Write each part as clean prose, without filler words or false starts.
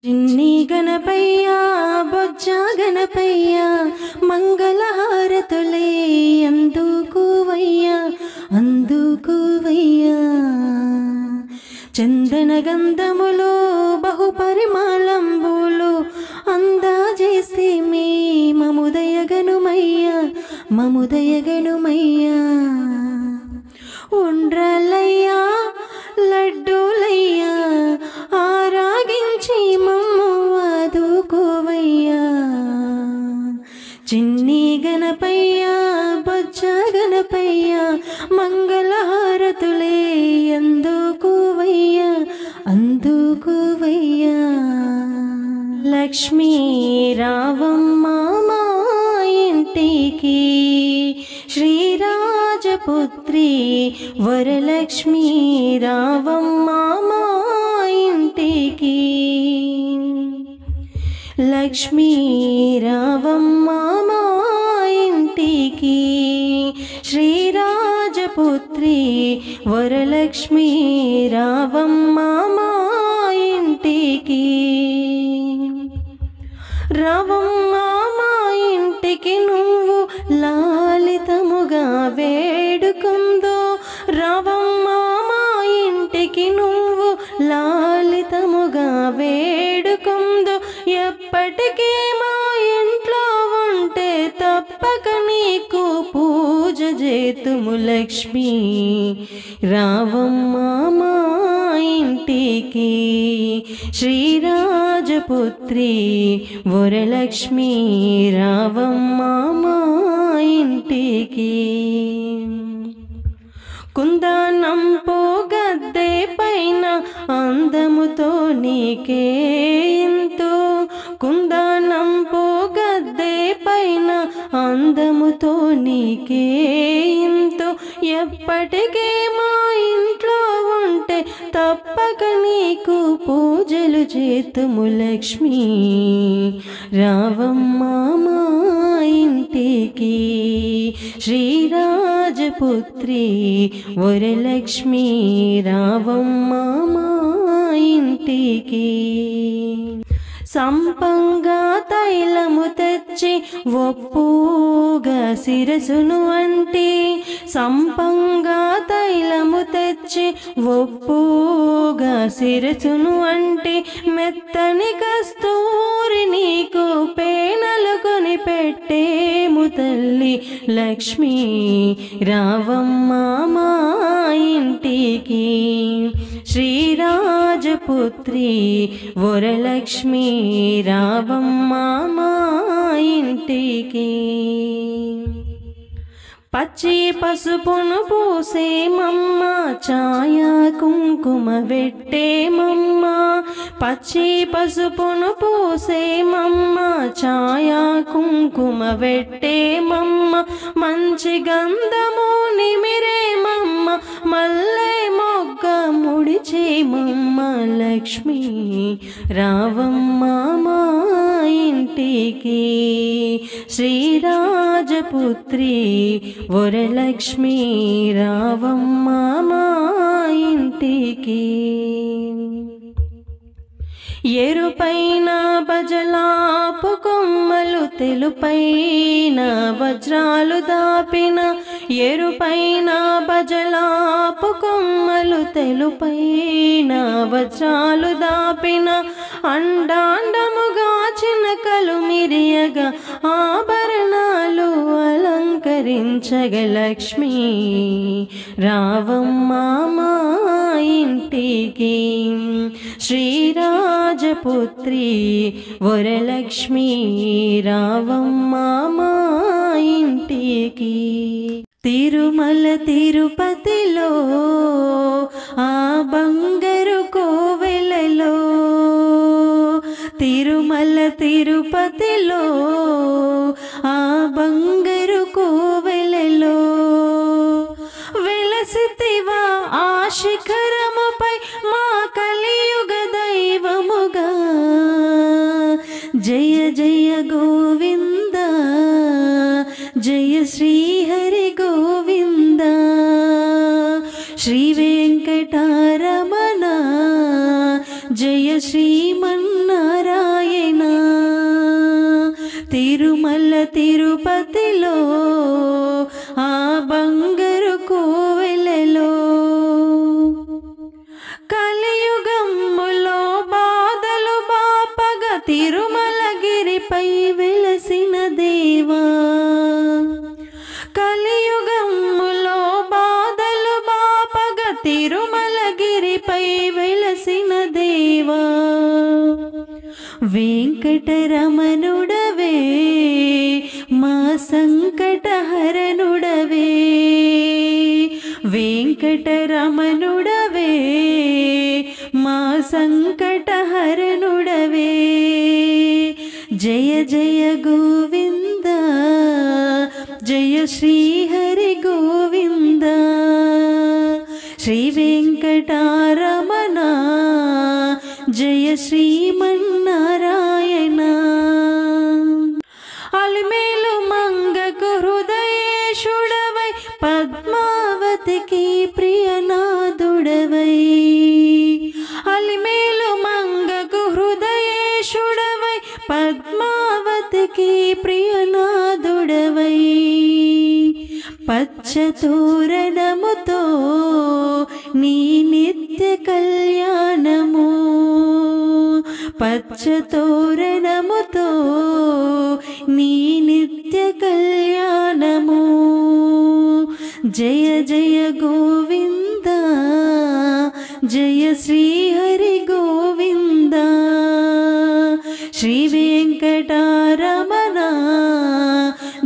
చిన్ని గణపయ్య బొజ్జ గణపయ్య మంగళహారతులే అందుకోవయ్యా అందుకోవయ్యా చందన గంధములో బహుపరిమళంబులు అందాజేసి మే మముదయగనుమయ్యా మముదయగనుమయ్యా ఉండ్రలయ్యా లడ్డూలయ్యా ఆరాగించి మమ్ము ఆదుకోవయ్యా చిన్ని గణపయ్య బొజ్జ గణపయ్య మంగళహారతులే అందుకోవయ్యా అందుకోవయ్యా లక్ష్మీ రావమ్మ మా ఇంటికి శ్రీరాజపుత్రి వరలక్ష్మీ రావమ్మ మా ఇంటికి లక్ష్మీ రావమ్మ మా ఇంటికి శ్రీరాజపుత్రి వరలక్ష్మీ రావమ్మ మా ఇంటికి రావమ్మ మా ఇంటికి నువ్వు లాలితముగా వేడుకుందో రావమ్మ మా ఇంటికి నువ్వు లాలితముగా వేడుకుందో ఎప్పటికీ మా ఇంట్లో ఉంటే తప్పక నీకు పూజ చేతుము లక్ష్మీ రావమ్మ మా ఇంటికి శ్రీరాజపుత్రి వరలక్ష్మీ రావమ్మ మా ఇంటికి కుందనం పోగద్దే పైన అందముతో నీకే ఎంతో కుందనం పోగద్దే పైన అందముతో నీకే ఎంతో ఎప్పటికీ మా ఇంట్లో ఉంటే తప్పక నీకు పూజలు చేతుము లక్ష్మీ రావమ్మ మా ఇంటికి శ్రీరాజపుత్రి వరలక్ష్మీ రావమ్మ మా ఇంటికి సంపంగా తైలము తెచ్చి ఒప్పుగా శిరసును అంటి సంపంగా తైలము తెచ్చి ఒప్పుగా శిరసును అంటి మెత్తని కస్తూరి నీకు పేనలు కొని పెట్టేము తల్లి లక్ష్మీ రావమ్మ మా ఇంటికి శ్రీరాజపుత్రి వరలక్ష్మీ రావమ్మ మా ఇంటికి పచ్చి పసుపును పూసే మమ్మ ఛాయ కుంకుమ పెట్టే మమ్మ పచ్చి పసుపును పూసే మమ్మ ఛాయ కుంకుమ పెట్టే మమ్మ మంచి గంధము నిమిరే మమ్మ మల్లె మొగ్గ ముడిచే మమ్మ లక్ష్మీ రావమ్మ మా ఇంటికి శ్రీరాజపుత్రి వరలక్ష్మీ రావమ్మ మా ఇంటికి ఎరుపైన బజలాపు కొమ్మలు తెలుపైన వజ్రాలు దాపిన ఎరుపైన బజలాపు కొమ్మలు తెలుపైన వజ్రాలు దాపిన అండాండముగా చినకలు మిరియగా ఆభరణాలు అలంకరించగ లక్ష్మీ రావమ్మ మా ఇంటికి శ్రీరాజపుత్రి వరలక్ష్మీ రావమ్మ మా ఇంటికి తిరుమల తిరుపతిలో ఆ బంగారు కోవెలలో తిరుమల తిరుపతిలో ఆ బంగారు కోవెలలో వెలసితివా ఆ శిఖరముపై మా కలియుగ దైవముగా జయ జయ గోవింద జయ శ్రీహరి గోవింద శ్రీ వెంకటారమణ జయ శ్రీమన్నారాయణ తిరుమల తిరుపతిలో ఆ బంగారు కోవెలలో కలియుగములో బాధలు బాపగా తిరుమలగిరిపై వెలసిన దేవా కలియుగములో బాధలు బాపగా తిరుమలగిరిపై వెలసిన దేవా వెంకటరమణుడవే మా సంకటహరణుడవే వెంకటరమణుడవే మా సంకటహరణుడవే జయ జయ గోవింద జయ శ్రీ హరి గోవింద శ్రీ వెంకటరమణ జయ శ్రీమన్నారాయణ అలిమేలు మంగకు హృదయేశుడవై పద్మావతికి ప్రియనాదుడవై అలిమేలు మంగకు హృదయేశుడవై పద్మావతికి ప్రియనాదుడవై పచ్చతోరణముతో నీ నిత్య కళ్యాణము పచ్చతోరణముతో నీ నిత్య కళ్యాణము జయ జయ గోవింద జయ శ్రీ హరి గోవింద శ్రీ వెంకటరమణ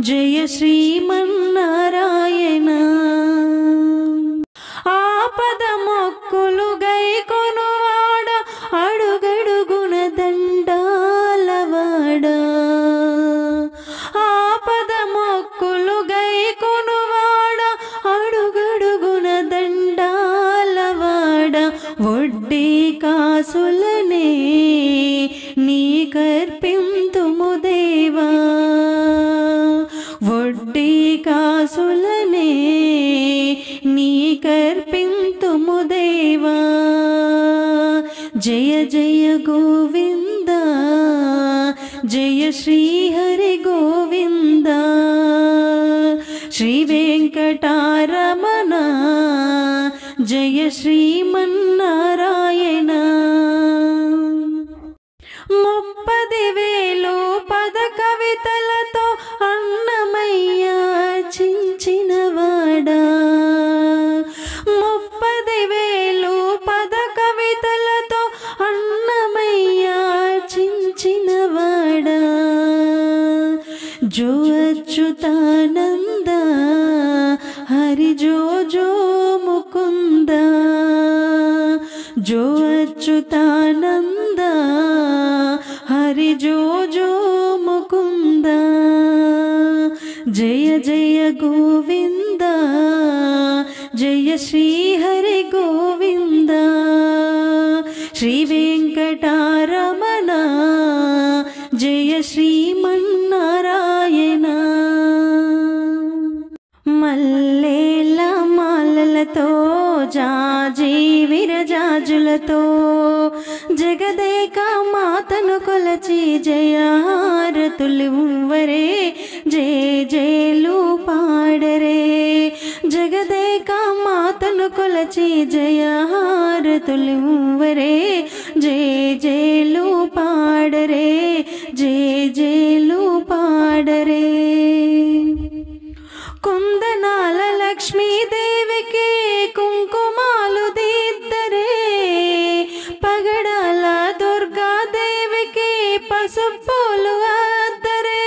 జయ శ్రీమన్నారాయణ ఆపద మొక్కులు గైకొనువాడ అడుగడుగున దండాలవాడ ఆపద మొక్కులు గైకొనువాడ అడుగడుగున దండాలవాడ వడ్డీ కాసులనే నీ కర్పింతుము దేవా వడ్డీ కాసులనే నీ కర్పింతుము దేవా జయ జయ గోవింద జయ శ్రీ హరి గోవింద శ్రీ వెంకటరమణ జయ శ్రీమన్నారాయణ 30,000 పద కవితలతో అన్నమయ్య చించినవాడా 30,000 పద కవితలతో అన్నమయ్య చించినవాడా జో అచ్యుతానంద హరి జో జో ముకుంద జో అచ్యుతానంద హరి జో జో ముకుంద జయ జయ గోవింద జయ శ్రీ హరి గోవింద శ్రీ వెంకటరమణ జయ శ్రీమన్నారాయణ మల్లేల మాలలతో జాజి విరజాజులతో జగదేక మాతను కొలచి జయహారతులివ్వరే జయ జయలు పాడరే జగదేక మాతను కొలచి జయహారతులివ్వరే జయ జయలు పాడరే జయ జయలు పాడరే కుందనాల లక్ష్మీదేవికి కుంకుమాలు దిద్దరే పగడాల దుర్గాదేవికి పసుపులు అద్దరే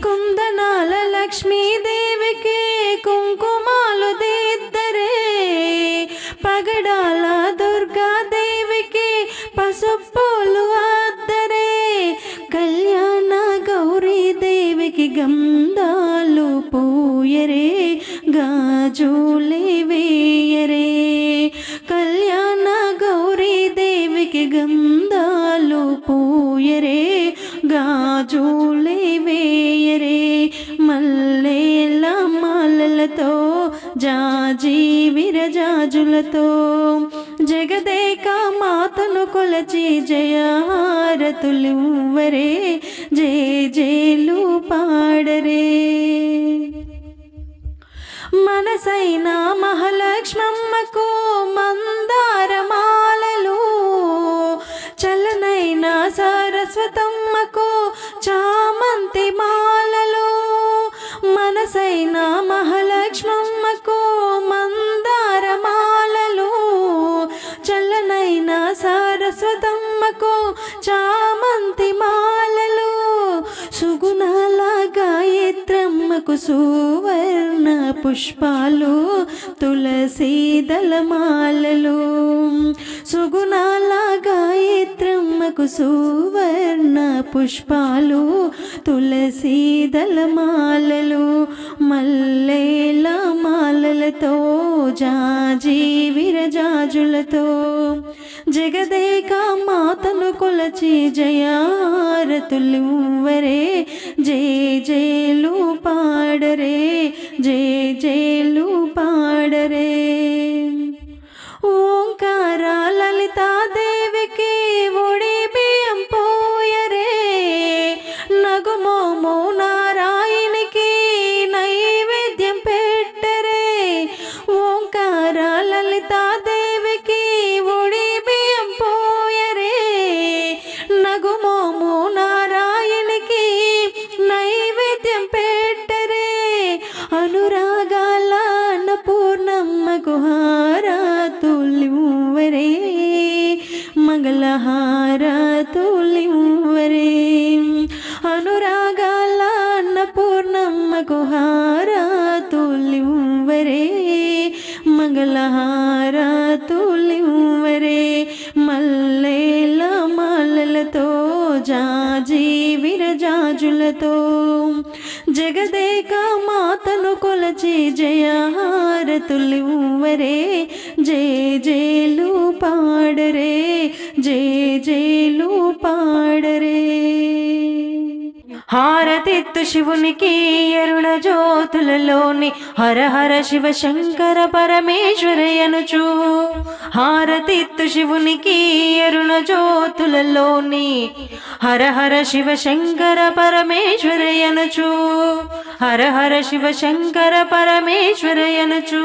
కుందనాల లక్ష్మీదేవికి కుంకుమాలు దిద్దరే పగడాల దుర్గాదేవికి పసుపులు అద్దరే కళ్యాణ గౌరీదేవికి గంధాలు పూయరే గాజులే వేయరే కళ్యాణ గౌరీదేవికి గంధాలు పూయరే గాజులే వేయరే మల్లేల మాలలతో జాజి విరజాజులతో జగదేక మాతను కొలచి జయహారతులివ్వరే, జయ జయలు పాడరే. మనసైన మహాలక్ష్మమ్మకు మందారమాలలు, చలనైన సరస్వతమ్మకు చామంతి మాలలు. మనసైన మహాలక్ష్మమ్మకు మందారమాలలు, చలనైన సరస్వతమ్మకు చామంతి మాలలు. సుగుణాల గాయత్రమ్మకు సువర్ణ పుష్పాలు, తులసీ దళమాలలు. సుగుణాల గాయత్రమ్మకు సువర్ణ పుష్పాలు, తులసీ దళమాలలు. మల్లేల మాలలతో జాజి విరజాజులతో జగదేక మాతను కొలచి జయహారతులివ్వరే, జయ జయలు పాడరే, జయ జయలు పాడరే. ఓంకార లలితాదేవికి ఒడి బియ్యం పోయరే, నగుమోము నారాయణికి నైవేద్యం పెట్టరే. ఓంకార లలితాదేవికి ఒడి బియ్యం పోయరే, నగుమోము నారాయణికి నైవేద్యం పెట్టరే. అనురాగాల అన్నపూర్ణమ్మకు హారతులివ్వరే, మంగళహారతులివ్వరే. అనురాగాల అన్నపూర్ణమ్మకు హారతులివ్వరే, మంగళహారతులివ్వరే. మల్లేల మాలలతో జాజి విరజాజులతో జగదేక మాతను కొలచి జయహారతులివ్వరే, జయ జయలు పాడరే, జయ జయలు పాడరే. హారతిత్తు శివునికి ఎరుణ జ్యోతులలోని హర హర శివ శంకర పరమేశ్వరయనుచు. హారతిత్తు శివునికి ఎరుణ జ్యోతులలోని హర హర శివ శంకర పరమేశ్వరయనుచు. హర హర శివ శంకర పరమేశ్వరయనుచు.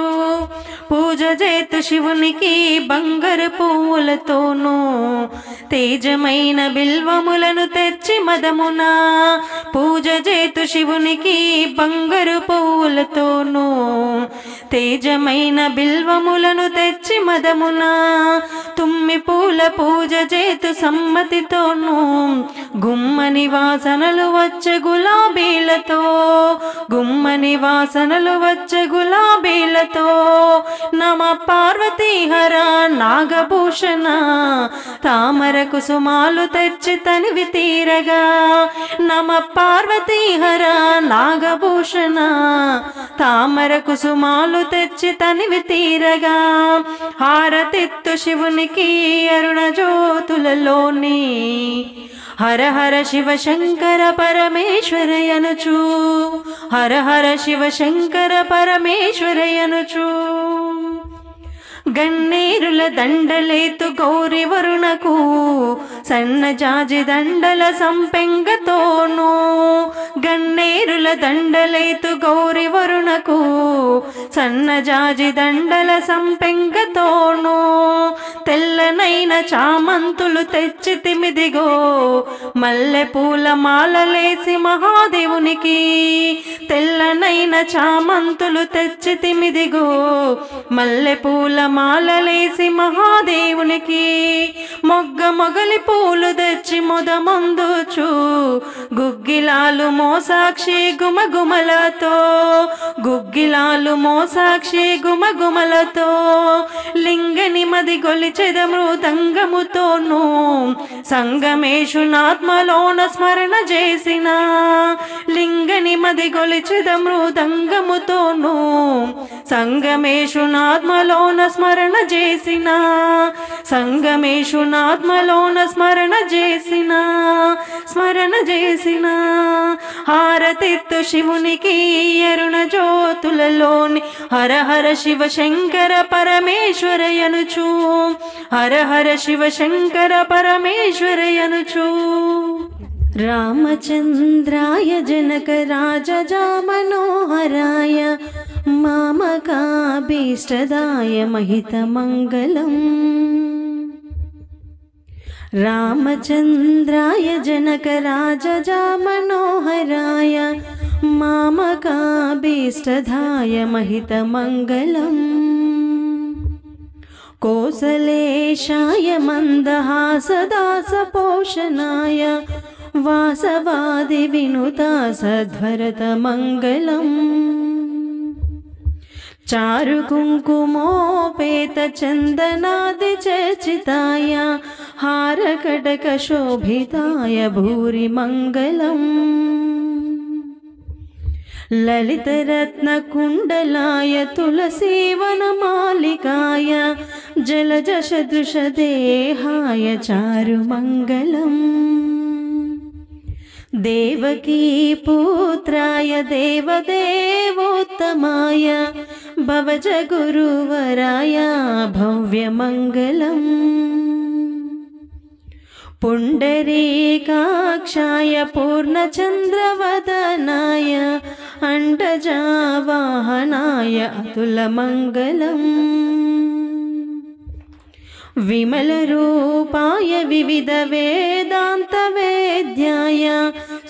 పూజ చేతు శివునికి బంగారు పువ్వులతోనూ తేజమైన బిల్వములను తెచ్చి మదమున. పూజ చేతు శివునికి బంగారు పువ్వులతోనూ తేజమైన బిల్వములను తెచ్చి మదమున. తుమ్మి పూల పూజ చేతు సమ్మతితోనూ గుమ్మని వాసనలు వచ్చే గులాబీలతో. గుమ్మని వాసనలు వచ్చే గులాబీలతో. నమ పార్వతీ హర నాగభూషణ తామర కుసుమాలు తెచ్చి తనివి తీరగా. నమ పార్వతీ హర నాగభూషణ తామర కుసుమాలు తెచ్చి తనివి తీరగా. హారతిత్తు శివునికి అరుణ జ్యోతులలోని హర హర శివ శంకర పరమేశ్వరయనుచు. హర హర శివ శంకర పరమేశ్వరయనుచు. గన్నేరుల దండలేతు గౌరి వరుణకు సన్నజాజి దండల సంపెంగతోనూ. గన్నేరుల దండలేతు గౌరి వరుణకు సన్నజాజి దండల సంపెంగతోనూ. తెల్లనైన చామంతులు తెచ్చి తిమిదిగో మల్లె పూల మాలలేసి మహాదేవునికి. తెల్లనైన చామంతులు తెచ్చి తిమిదిగో మల్లె పూల మాలలేసి మహాదేవునికి. మొగ్గ మొగలి పూలు తెచ్చి మొదమందుచు గుగ్గిలాలు మోసాక్షి గుమగుమలతో. గుగ్గిలాలు మోసాక్షి గుమగుమలతో. లింగని మది గొలిచెద మృదంగముతోనూ సంగమేశునాత్మలోన స్మరణ చేసిన. లింగని మది గొలిచెద మృదంగముతోనూ సంగమేశునాత్మలోన స్మరణ చేసిన. సంగమేశునాత్మలోన స్మరణ చేసిన. స్మరణ చేసిన. హారతిత్తు శివునికి అరుణ జ్యోతులలోని హర హర శివ శంకర పరమేశ్వరయనుచు హర హర శివ శంకర పరమేశ్వరయనుచు రామచంద్రాయ జనక రాజజా మనోహరాయ మామకాభీష్టదాయ మహితమంగళం రామచంద్రాయ జనక రాజజా మనోహరాయ మామకాభీష్టదాయ మహితమంగళం కోసలేశాయ మందహాసదాసపోషణాయ వాసవాది వినుతా సద్భరత మంగళం చారు కుంకుమోపేత చందనాది చర్చితాయ హారకటక శోభితాయ భూరి మంగళం లలితరత్న కుండలాయ తులసీవనమాలికాయ జలజ సదృశ దేహాయ చారు మంగళం దేవకీ పుత్రాయ దేవదేవోత్తమాయ భవజ గురువరాయ భవ్యమంగళం పుండరీకాక్షాయ పూర్ణచంద్రవదనాయ అండజావాహనాయ అతులమంగళం విమలరూపాయ వివిధ వేదాంత వేద్యాయ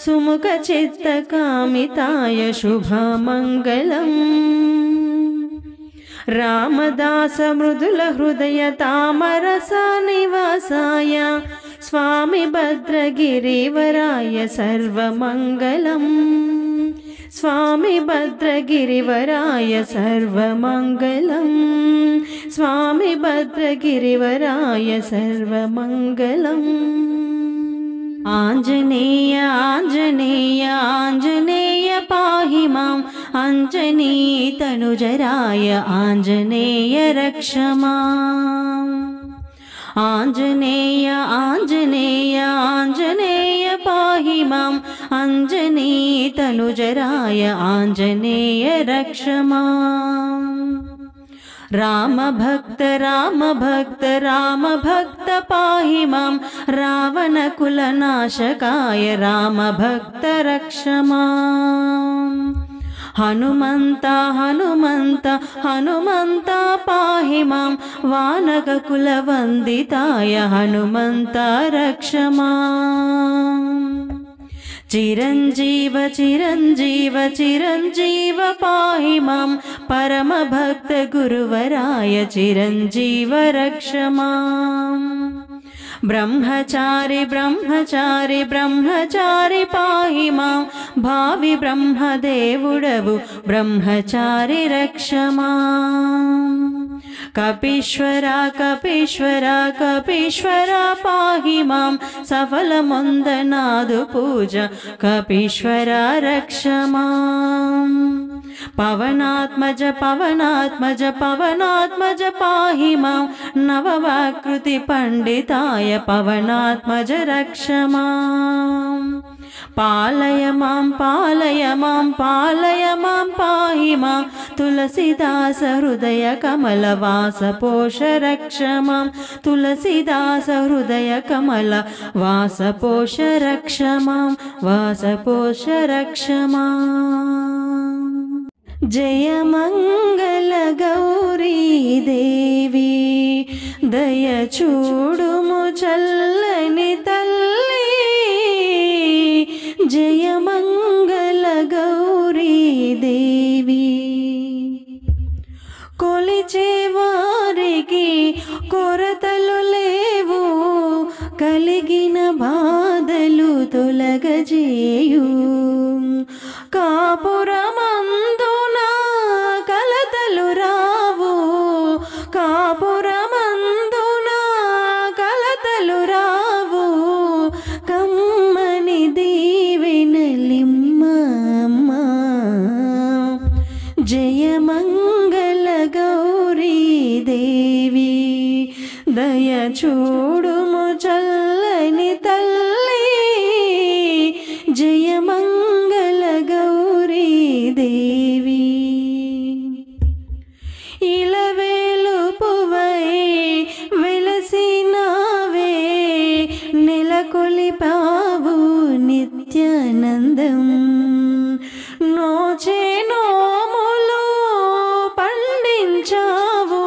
సుముఖ చిత్తకామితాయ శుభమంగళం రామదాస మృదుల హృదయ తామరస నివాసాయ స్వామి భద్రగిరివరాయ సర్వమంగళం స్వామి భద్రగిరివరాయ సర్వమంగళం స్వామి భద్రగిరివరాయ సర్వమంగళం ఆంజనేయ ఆంజనేయ ఆంజనేయ పాహి మాం అంజనీ తనుజరాయ ఆంజనేయ రక్ష మాం ఆంజనేయ ఆంజనేయ ఆంజనేయ పాహి మాం అంజనీ తనుజరాయ ఆంజనేయ రక్ష మాం రామ భక్త పాహి మాం రావణ కులనాశకాయ రామ భక్త రక్ష మాం హనుమంత హనుమంత హనుమంత పాహి మాం వానక కుల వందితాయ హనుమంత రక్ష మాం చిరంజీవ చిరంజీవ చిరంజీవ పాహి మాం పరమ భక్త గురువరాయ చిరంజీవ రక్ష మాం బ్రహ్మచారి బ్రహ్మచారి బ్రహ్మచారి పాహి మాం భావి బ్రహ్మదేవుడవు బ్రహ్మచారి రక్ష మాం కపీశ్వర కపీశ్వర కపీశ్వర పాహి మాం సఫలమొందనాదు పూజ కపీశ్వర రక్ష మాం పవనాత్మజ పవనాత్మజ పవనాత్మజ పాహి మాం నవవాకృతి పండితాయ పవనాత్మజ రక్ష మాం పాలయ మాం పాలయ మాం పాలయ మాం పాహి మాం తులసీదాస హృదయ కమల వాస పోష రక్ష మాం తులసీదాస హృదయ కమల వాస పోష రక్ష మాం వాస పోష రక్ష మాం జయ మంగళ గౌరీ దేవి దయ చూడుము చల్లని తల్లి జయ మంగళ గౌరీ దేవి కొలిచే వారికి కొరతలు లేవు కలిగిన బాధలు తొలగజేయు కాపురమందున కలతలు రావు కాపురమందున కలతలు రావు కమ్మని దీవెనలిమ్మ జయ మంగళ గౌరీ దేవి దయ చూడుము చల్లని తల్లి జయ నిత్యానందం నోచే నోములు పండించావు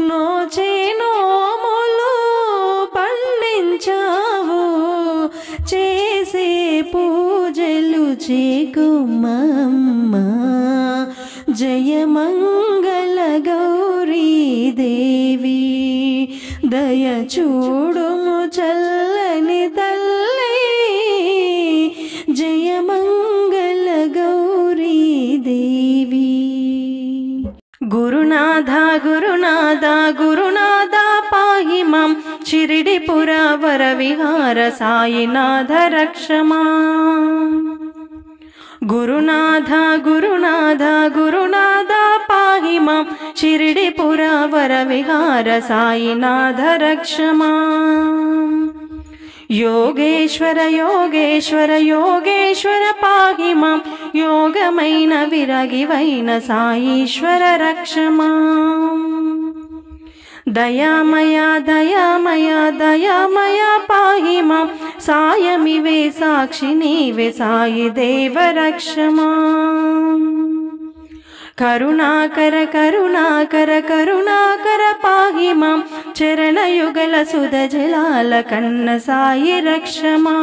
నోచే నోములు పండించావు చేసే పూజలు చేకుమమ్మ జయమంగళ గౌరీ దేవి దయ చూడుము చల్లని తల్లి జయమంగళ గౌరీ దేవి గురునాథ గురునాథ గురునాథ పాహి మాం షిరిడిపుర వర విహార సాయినాథ రక్షమా గురునాథ గురునాథ గురునాథ పాహి మాం షిరిడిపుర వర విహార సాయినాథ రక్షమా యోగేశ్వర యోగేశ్వర యోగేశ్వర పాహి మాం యోగమైన విరగివైన సాయీశ్వర రక్షమా దయామయ దయామయ దయామయ పాహి మాం సాయమివే సాక్షి నీవే సాయి దేవ రక్షమా కరుణాకర కరుణాకర కరుణాకర పాహి మాం చరణయుగల సుధ జలాల కన్న సాయి రక్షమా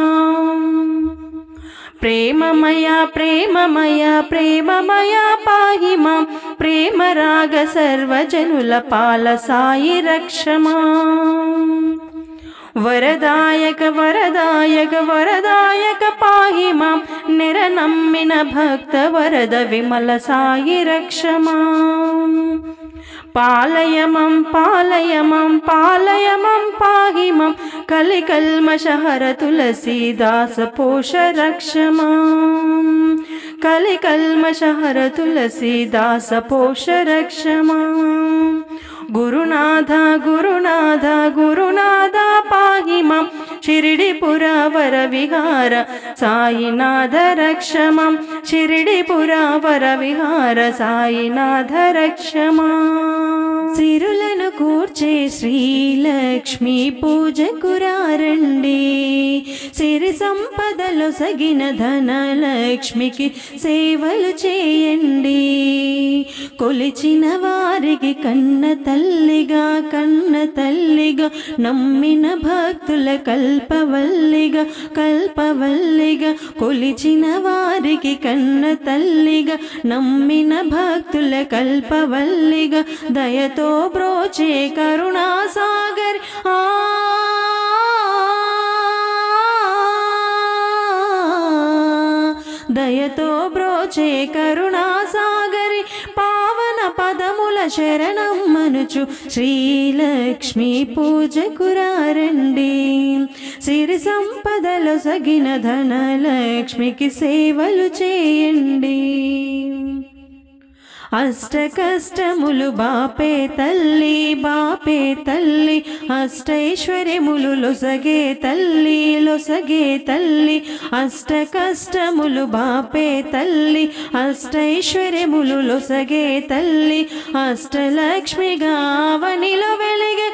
ప్రేమమయ ప్రేమమయ ప్రేమమయ పాహి మాం ప్రేమ రాగ సర్వజనుల పాల సాయి రక్షమా వరదాయక వరదాయక వరదాయక పాహి మాం నిరనమ్మిన భక్త వరద విమల సాయి రక్షమా పాలయమం పాలయమం పాలయమం పాహి మాం కలికల్మషహర తులసీదాస పోష రక్షమా కలికల్మషహర తులసీదాస పోష రక్షమా గురునాథ గురునాథ గురునాథ పాహి మాం షిరిడిపుర వర విహార సాయినాథ రక్షమా షిరిడిపుర వర విహార సాయినాథ రక్షమా సిరులను కూర్చే శ్రీలక్ష్మి పూజకురారండి సిరి సంపదలు సగిన ధనలక్ష్మికి సేవలు చేయండి కొలిచిన వారికి కన్న తల్లిగా నమ్మిన భక్తుల కల్పవల్లిగా కల్పవల్లిగా కొలిచిన వారికి కన్న తల్లిగా నమ్మిన భక్తుల కల్పవల్లిగా దయతో బ్రోచే కరుణాసాగర్ దయతో బ్రోచే కరుణాసాగరి పావన పదముల శరణం మనుచు శ్రీలక్ష్మి పూజకురారండి సిరి సంపదలు సగిన ధనలక్ష్మికి సేవలు చేయండి అష్ట కష్టములు బాపే తల్లి అష్టైశ్వర్యములు లొసగే తల్లి అష్ట కష్టములు బాపే తల్లి అష్టైశ్వర్యములు లొసగే తల్లి అష్టలక్ష్మిగా అవనిలో వెలిగే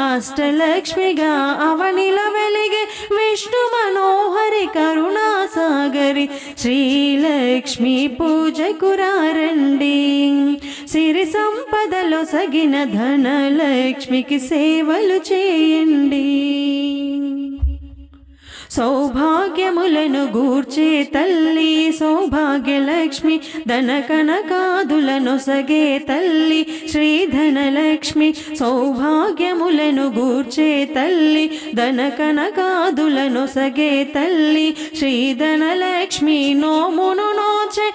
అష్టలక్ష్మిగా అవనిలో వెలిగే విష్ణు మనోహరి కరుణాసాగరి శ్రీలక్ష్మి పూజకురారండి సిరి సంపదలో సగిన ధనలక్ష్మికి సేవలు చేయండి సౌభాగ్యములను గూర్చే తల్లి సౌభాగ్యలక్ష్మి ధన కనకాదులను సగే తల్లి శ్రీధనలక్ష్మి సౌభాగ్యములను గూర్చే తల్లి ధన కనకాదులను సగే తల్లి శ్రీధనలక్ష్మి నోమును నోచే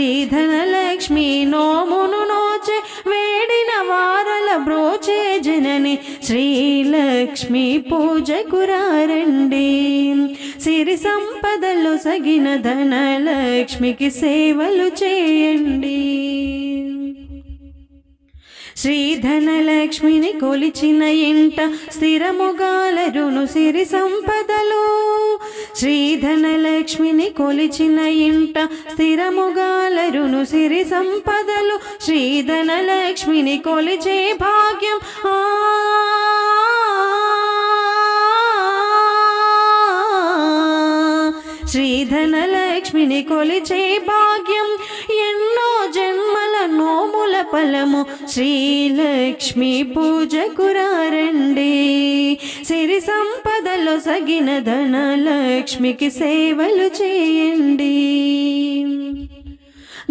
శ్రీధనలక్ష్మి నోమును నోచే వేడిన వారల బ్రోచే జనని శ్రీలక్ష్మి పూజకురారండి సిరి సంపదలు సగిన ధనలక్ష్మికి సేవలు చేయండి శ్రీధనలక్ష్మిని కొలిచిన ఇంట స్థిరముగాలరును సిరి సంపదలు. శ్రీధనలక్ష్మిని కొలిచిన ఇంట స్థిరముగాలరును సిరి సంపదలు. శ్రీధనలక్ష్మిని కొలిచే భాగ్యం శ్రీధనలక్ష్మిని కొలిచే భాగ్యం ఎన్నో జన్మల నోముల ఫలము. శ్రీలక్ష్మి పూజకు రండి, సిరి సంపదలో సగిన ధనలక్ష్మికి సేవలు చేయండి.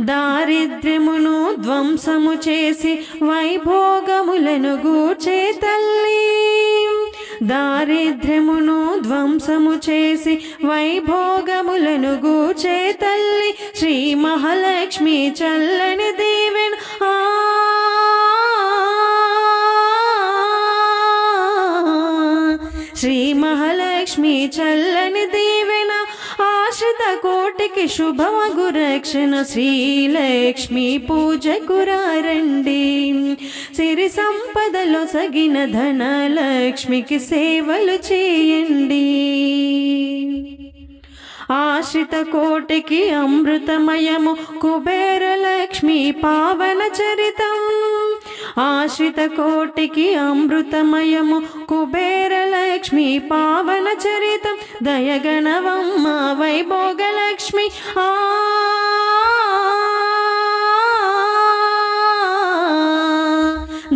దారిద్ర్యమును ధ్వంసము చేసి వైభోగములను గూర్చే తల్లి. దారిద్ర్యమును ధ్వంసము చేసి వైభోగములను గూర్చే తల్లి. శ్రీ మహాలక్ష్మి చల్లని దీవెన శ్రీ మహాలక్ష్మి చల్లని దీవెన ఆశ్రిత కోటికి శుభమగు రక్షణ. శ్రీలక్ష్మి పూజకు రండి, సిరి సంపదలో సగిన ధనలక్ష్మికి సేవలు చేయండి. ఆశ్రిత కోటికి అమృతమయము కుబేరలక్ష్మి పావన చరితం. ఆశ్రిత కోటికి అమృతమయము కుబేరలక్ష్మి పావన చరితం. దయగణవమ్మ వైభోగలక్ష్మి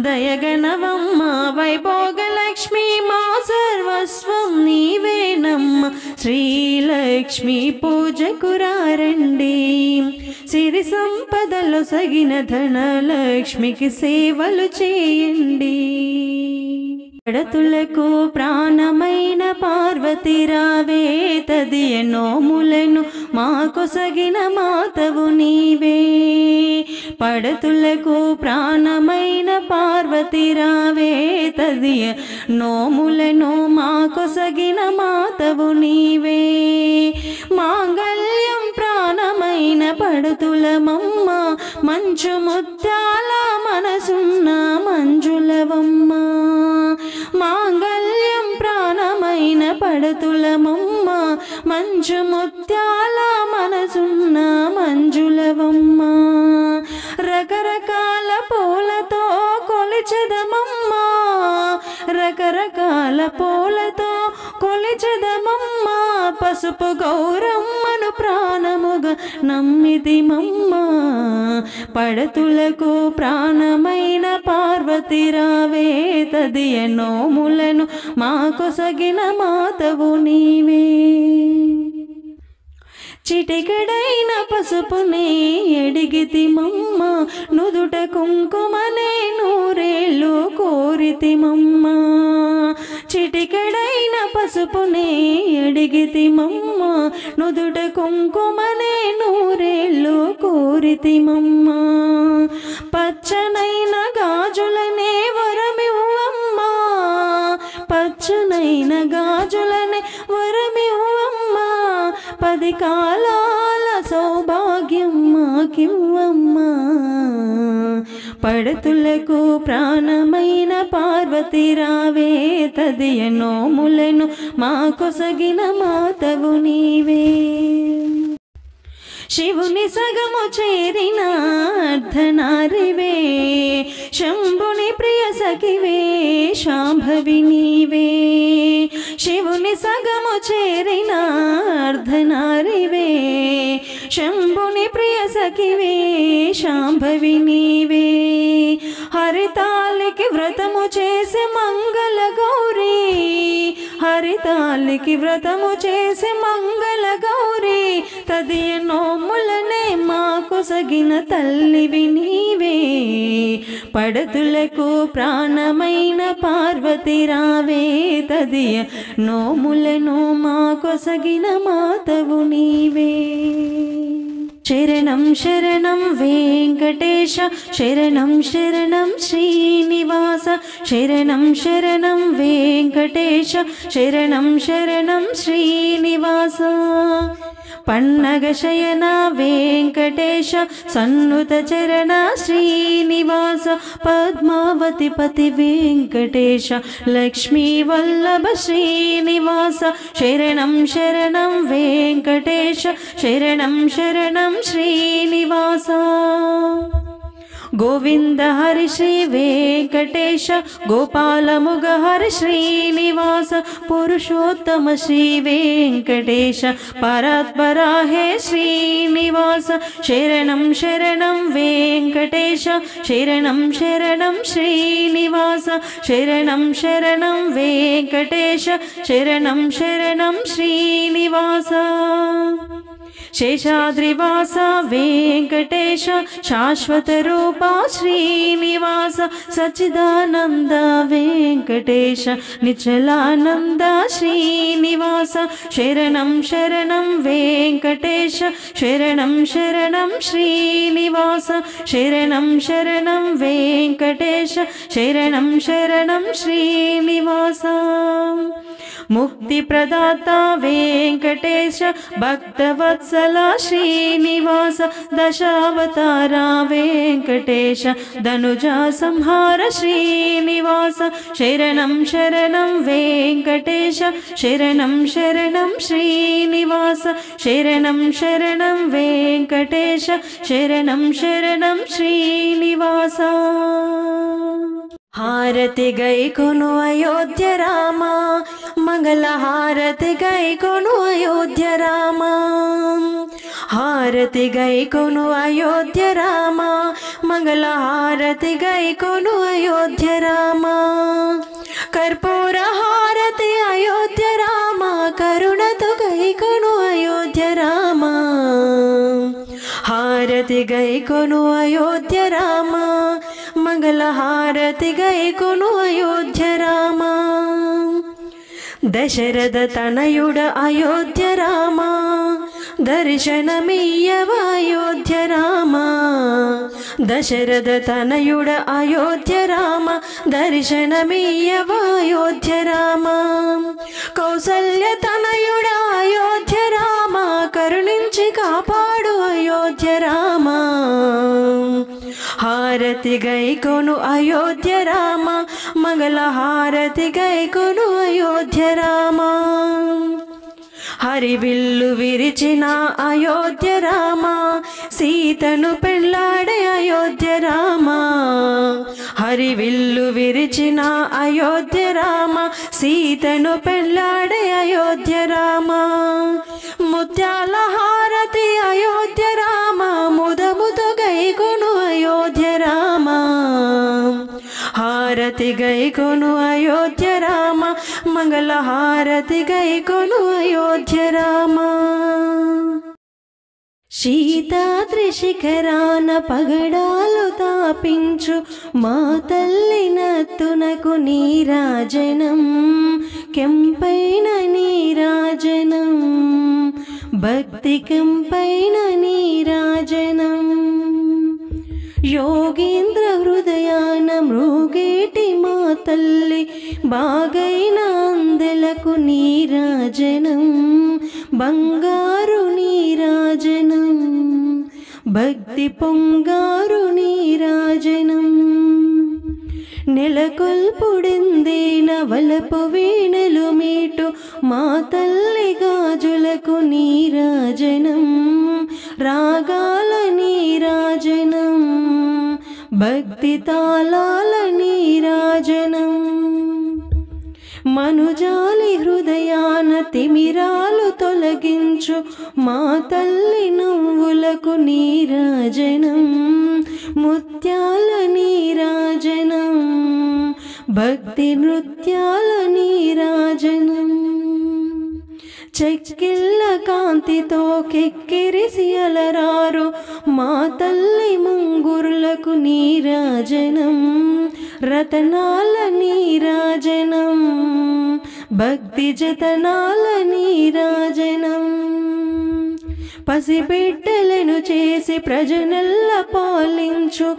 దయగణవమ్మ వైభోగలక్ష్మి మా సర్వస్వం నీవేనమ్మ. శ్రీలక్ష్మి పూజకు రండి, సిరి సంపదలో సగిన ధనలక్ష్మికి సేవలు చేయండి. పడతులకు ప్రాణమైన పార్వతి రావే, తదియ నోములను మాకొసగిన మాతవు నీవే. పడతులకు ప్రాణమైన పార్వతి రావే, తదియ నోములను మాకొసగిన మాతవు నీవే. మాంగళ్యం ప్రాణమైన పడతులమమ్మ, మంచు ముత్యాల మనసున్న మంజులవమ్మ. మాంగళ్యం ప్రాణమైన పడతులమమ్మ, మంచు ముత్యాల మనసున్న మంజులవమ్మ. రకరకాల పూలతో కొలిచెదమమ్మ, రకరకాల పూలతో కొలిచెదమమ్మ. పసుపు గౌరమ్మను ప్రాణముగా నమ్మితిమమ్మ. పడతులకు ప్రాణమైన పార్వతి రావే, తదియ నోములను మాకొసగిన మాతవు నీవే. చిటికెడైన పసుపునే ఎడిగితిమమ్మ, నుదుట కుంకుమనే నూరేళ్ళు కోరితిమమ్మ. చిటికెడైన పసుపునే ఎడిగితిమమ్మ, నుదుట కుంకుమనే నూరేళ్ళు కోరితిమమ్మ. పచ్చనైన గాజులనే వరమివ్వమ్మ, పచ్చనైన గాజులనే వరమివ్వమ్మ. 10 కాలాల సౌభాగ్యం మాకివ్వమ్మా. పడతులకు ప్రాణమైన పార్వతి రావే, తదియ నోములను మాకొసగిన మాతవు నీవే. శివుని సగము చేరిన అర్ధనారివే, శంభుని ప్రియ సఖివే శాంభవి నీవే. శివుని సగము చేరిన అర్ధనారివే, శంభుని ప్రియ సఖివే శాంభవి నీవే. హరితాళికి వ్రతము చేసి మంగళ గౌరీ, హరితాళికి వ్రతము చేసి మంగళ గౌరీ. తదియ నోములనే మాకొసగిన తల్లివి నీవే. పడతులకు ప్రాణమైన పార్వతి రావే, తదియ నోములను మాకొసగిన మాతవు నీవే. శరణం శరణం వెంకటేశ, శరణం శరణం శ్రీనివాస, శరణం శరణం వెంకటేశ, శరణం శరణం శ్రీనివాస. పన్నగ శయన వెంకటేశ సన్నుత చరణ శ్రీనివాస పద్మావతి పతి వెంకటేశ లక్ష్మీ వల్లభ శ్రీనివాస శరణం శరణం వెంకటేశ శరణం శరణం శ్రీనివాస గోవింద హరి శ్రీ వెంకటేశ గోపాలముగ హరి శ్రీనివాస పురుషోత్తమ శ్రీ వెంకటేశ పరాత్పరా హే శ్రీనివాస శరణం శరణం వెంకటేశ శరణం శరణం శ్రీనివాస శరణం శరణం వెంకటేశ శరణం శరణం శ్రీనివాస శేషాద్రివాస వెంకటేశ శాశ్వత రూప శ్రీనివాస సచ్చిదానంద వెంకటేశ నిచలానంద శ్రీనివాస శరణం శరణం వెంకటేశ శరణం శరణం శ్రీనివాస శరణం శరణం వెంకటేశ శరణం శరణం శ్రీనివాస ముక్తి ప్రదాత వెంకటేశ భక్తవత్సల శ్రీనివాస దశావతార వెంకటేశ ధనుజా సంహార శ్రీనివాస శరణం శరణం వెంకటేశ శరణం శరణం శ్రీనివాస శరణం శరణం వెంకటేశ శరణం శరణం శ్రీనివాస హారతి గై కొను అయోధ్య రామ మంగళ హారతి గై కొను అయోధ్య రామ హారతి గై కొను అయోధ్య రామ మంగళ హారతి గై కొను అయోధ్య రామ కర్పూర హారతి అయోధ్య రామ కరుణతో గై కొను అయోధ్య రామ హారతి గై కొను అయోధ్య రామ మంగళ హారతి గై కొను అయోధ్య రామ దశరథ తనయుడ అయోధ్య రామ దర్శనమియ్యవ అయోధ్య రామ దశరథ తనయుడ అయోధ్య రామ దర్శనమియ్యవ అయోధ్య రామ కౌసల్య తనయుడ అయోధ్య రామ కరుణించి కాపాడు అయోధ్య రామ హారతి గై కొను అయోధ్య రామ మంగళ హారతి గై కొను అయోధ్య రామ హరివిల్లు విరిచిన అయోధ్య రామ సీతను పెళ్ళాడే అయోధ్య రామ హరివిల్లు విరిచిన అయోధ్య రామ సీతను పెళ్ళాడే అయోధ్య రామ ముత్యాల హారతి అయోధ్య రామ ముదముతో గై కొను అయోధ్య రామ హారతి గై కొను అయోధ్య రామ మంగళ హారతి గై కొను అయోధ్య రామ శీతాద్రి శిఖరాన పగడాలు తాపించు మా తల్లి నత్తునకు నీరాజనం కెంపైన నీరాజనం భక్తి కెంపైన నీరాజనం యోగేంద్ర హృదయాన మృగేటి మా తల్లి బాగైన అందెలకు నీరాజనం బంగారు నీరాజనం భక్తి పొంగారు నీరాజనం నెలకొల్పుడిందేన వలపు వీణలు మీటు మా తల్లి గాజులకు నీరాజనం రాగాల నీరాజనం భక్తి తాళాల నీరాజనం మనుజాలి హృదయాన తిమిరాలు తొలగించు మా తల్లి నువ్వులకు నీరాజనం ముత్యాల నీరాజనం భక్తి నృత్యాల నీరాజనం చెక్కిళ్ళ కాంతితో కెక్కిరిసి అలరారు మా తల్లి ముంగురులకు నీరాజనం రతనాల నీరాజనం భక్తి జతనాల నీరాజనం పసిబిడ్డలను చేసి ప్రజనల్ల పాలించు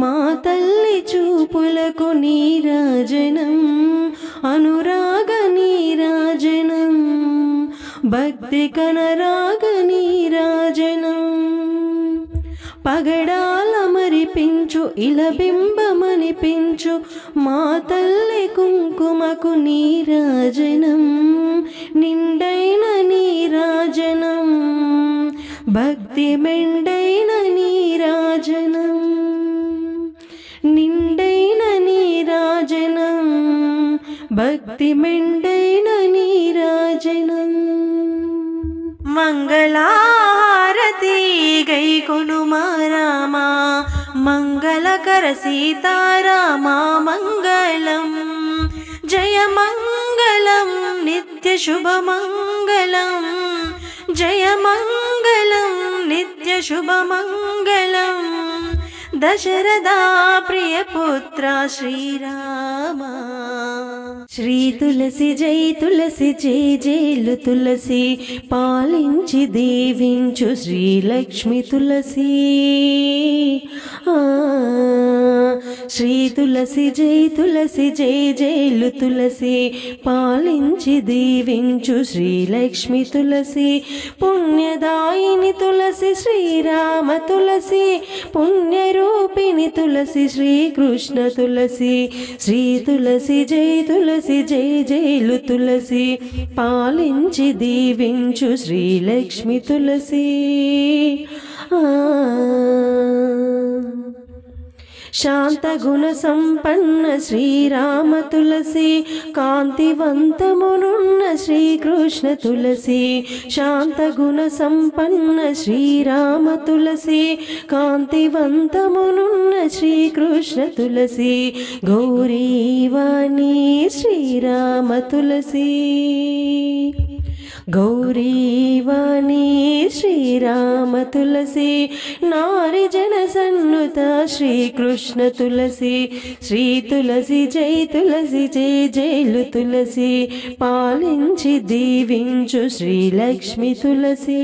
మా తల్లి చూపులకు నీరాజనం అనురాగ నీరాజనం భక్తి కనరాగ నీరాజనం పగడాల మరిపించు ఇలబింబమనిపించు మా తల్లి కుంకుమకు నీరాజనం నిండైన నీరాజనం భక్తి మెండైన నీరాజనం నిండైన నీరాజనం భక్తి మెండైన నీరాజనం మంగళారతి గైకొనుమా రామా మంగళకర సీతారామా మంగళం జయ మంగళం నిత్య శుభమంగళం జయ మంగళం నిత్య శుభమంగళం దశరథా ప్రియ పుత్ర శ్రీరామ శ్రీ తులసి జై జైలు తులసి పాలించి దీవించు శ్రీలక్ష్మి తులసి శ్రీ తులసి జై జైలు తులసి పాలించి దీవించు శ్రీలక్ష్మి తులసి పుణ్యదాయిని తులసి శ్రీరామ తులసి పుణ్యరూపిణి తులసి శ్రీకృష్ణ తులసి శ్రీ తులసి జై జైలు తులసి పాలించి దీవించు శ్రీలక్ష్మి తులసి శాంత గుణ సంపన్న శ్రీరామ తులసి కాంతివంతమునున్న శ్రీకృష్ణ తులసి శాంత గుణ సంపన్న శ్రీరామ తులసి కాంతివంతమునున్న శ్రీకృష్ణ తులసి గౌరీవాణి శ్రీరామ తులసి గౌరీవాణి శ్రీరామ తులసి నారి జన సన్నుత శ్రీకృష్ణ తులసి శ్రీ తులసి జై జైలు తులసి పాలించి దీవించు శ్రీలక్ష్మి తులసి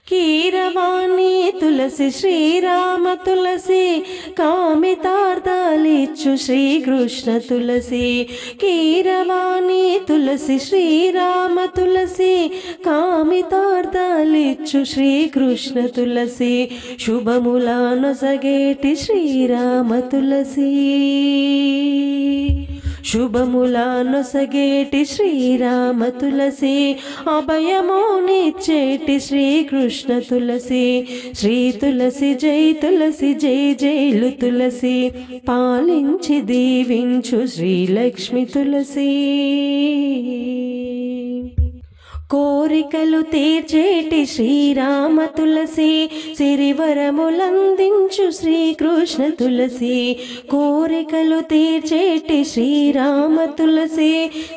కీరవాణి తులసి శ్రీరామ తులసి కామితార్థాలిచ్చు శ్రీకృష్ణ తులసి కీరవాణి తులసి శ్రీరామ తులసి కామితార్థాలిచ్చు శ్రీకృష్ణ తులసి శుభములానొసగేటి శ్రీరామ తులసి శుభములానొసగేటి శ్రీరామ తులసి అభయమునిచ్చేటి శ్రీకృష్ణ తులసి శ్రీ తులసి జై జైలు తులసి పాలించి దీవించు శ్రీలక్ష్మి తులసి కోరికలు తీర్చేటి శ్రీరామ తులసి సిరివరములందించు శ్రీకృష్ణ తులసి కోరికలు తీర్చేటి శ్రీరామ తులసి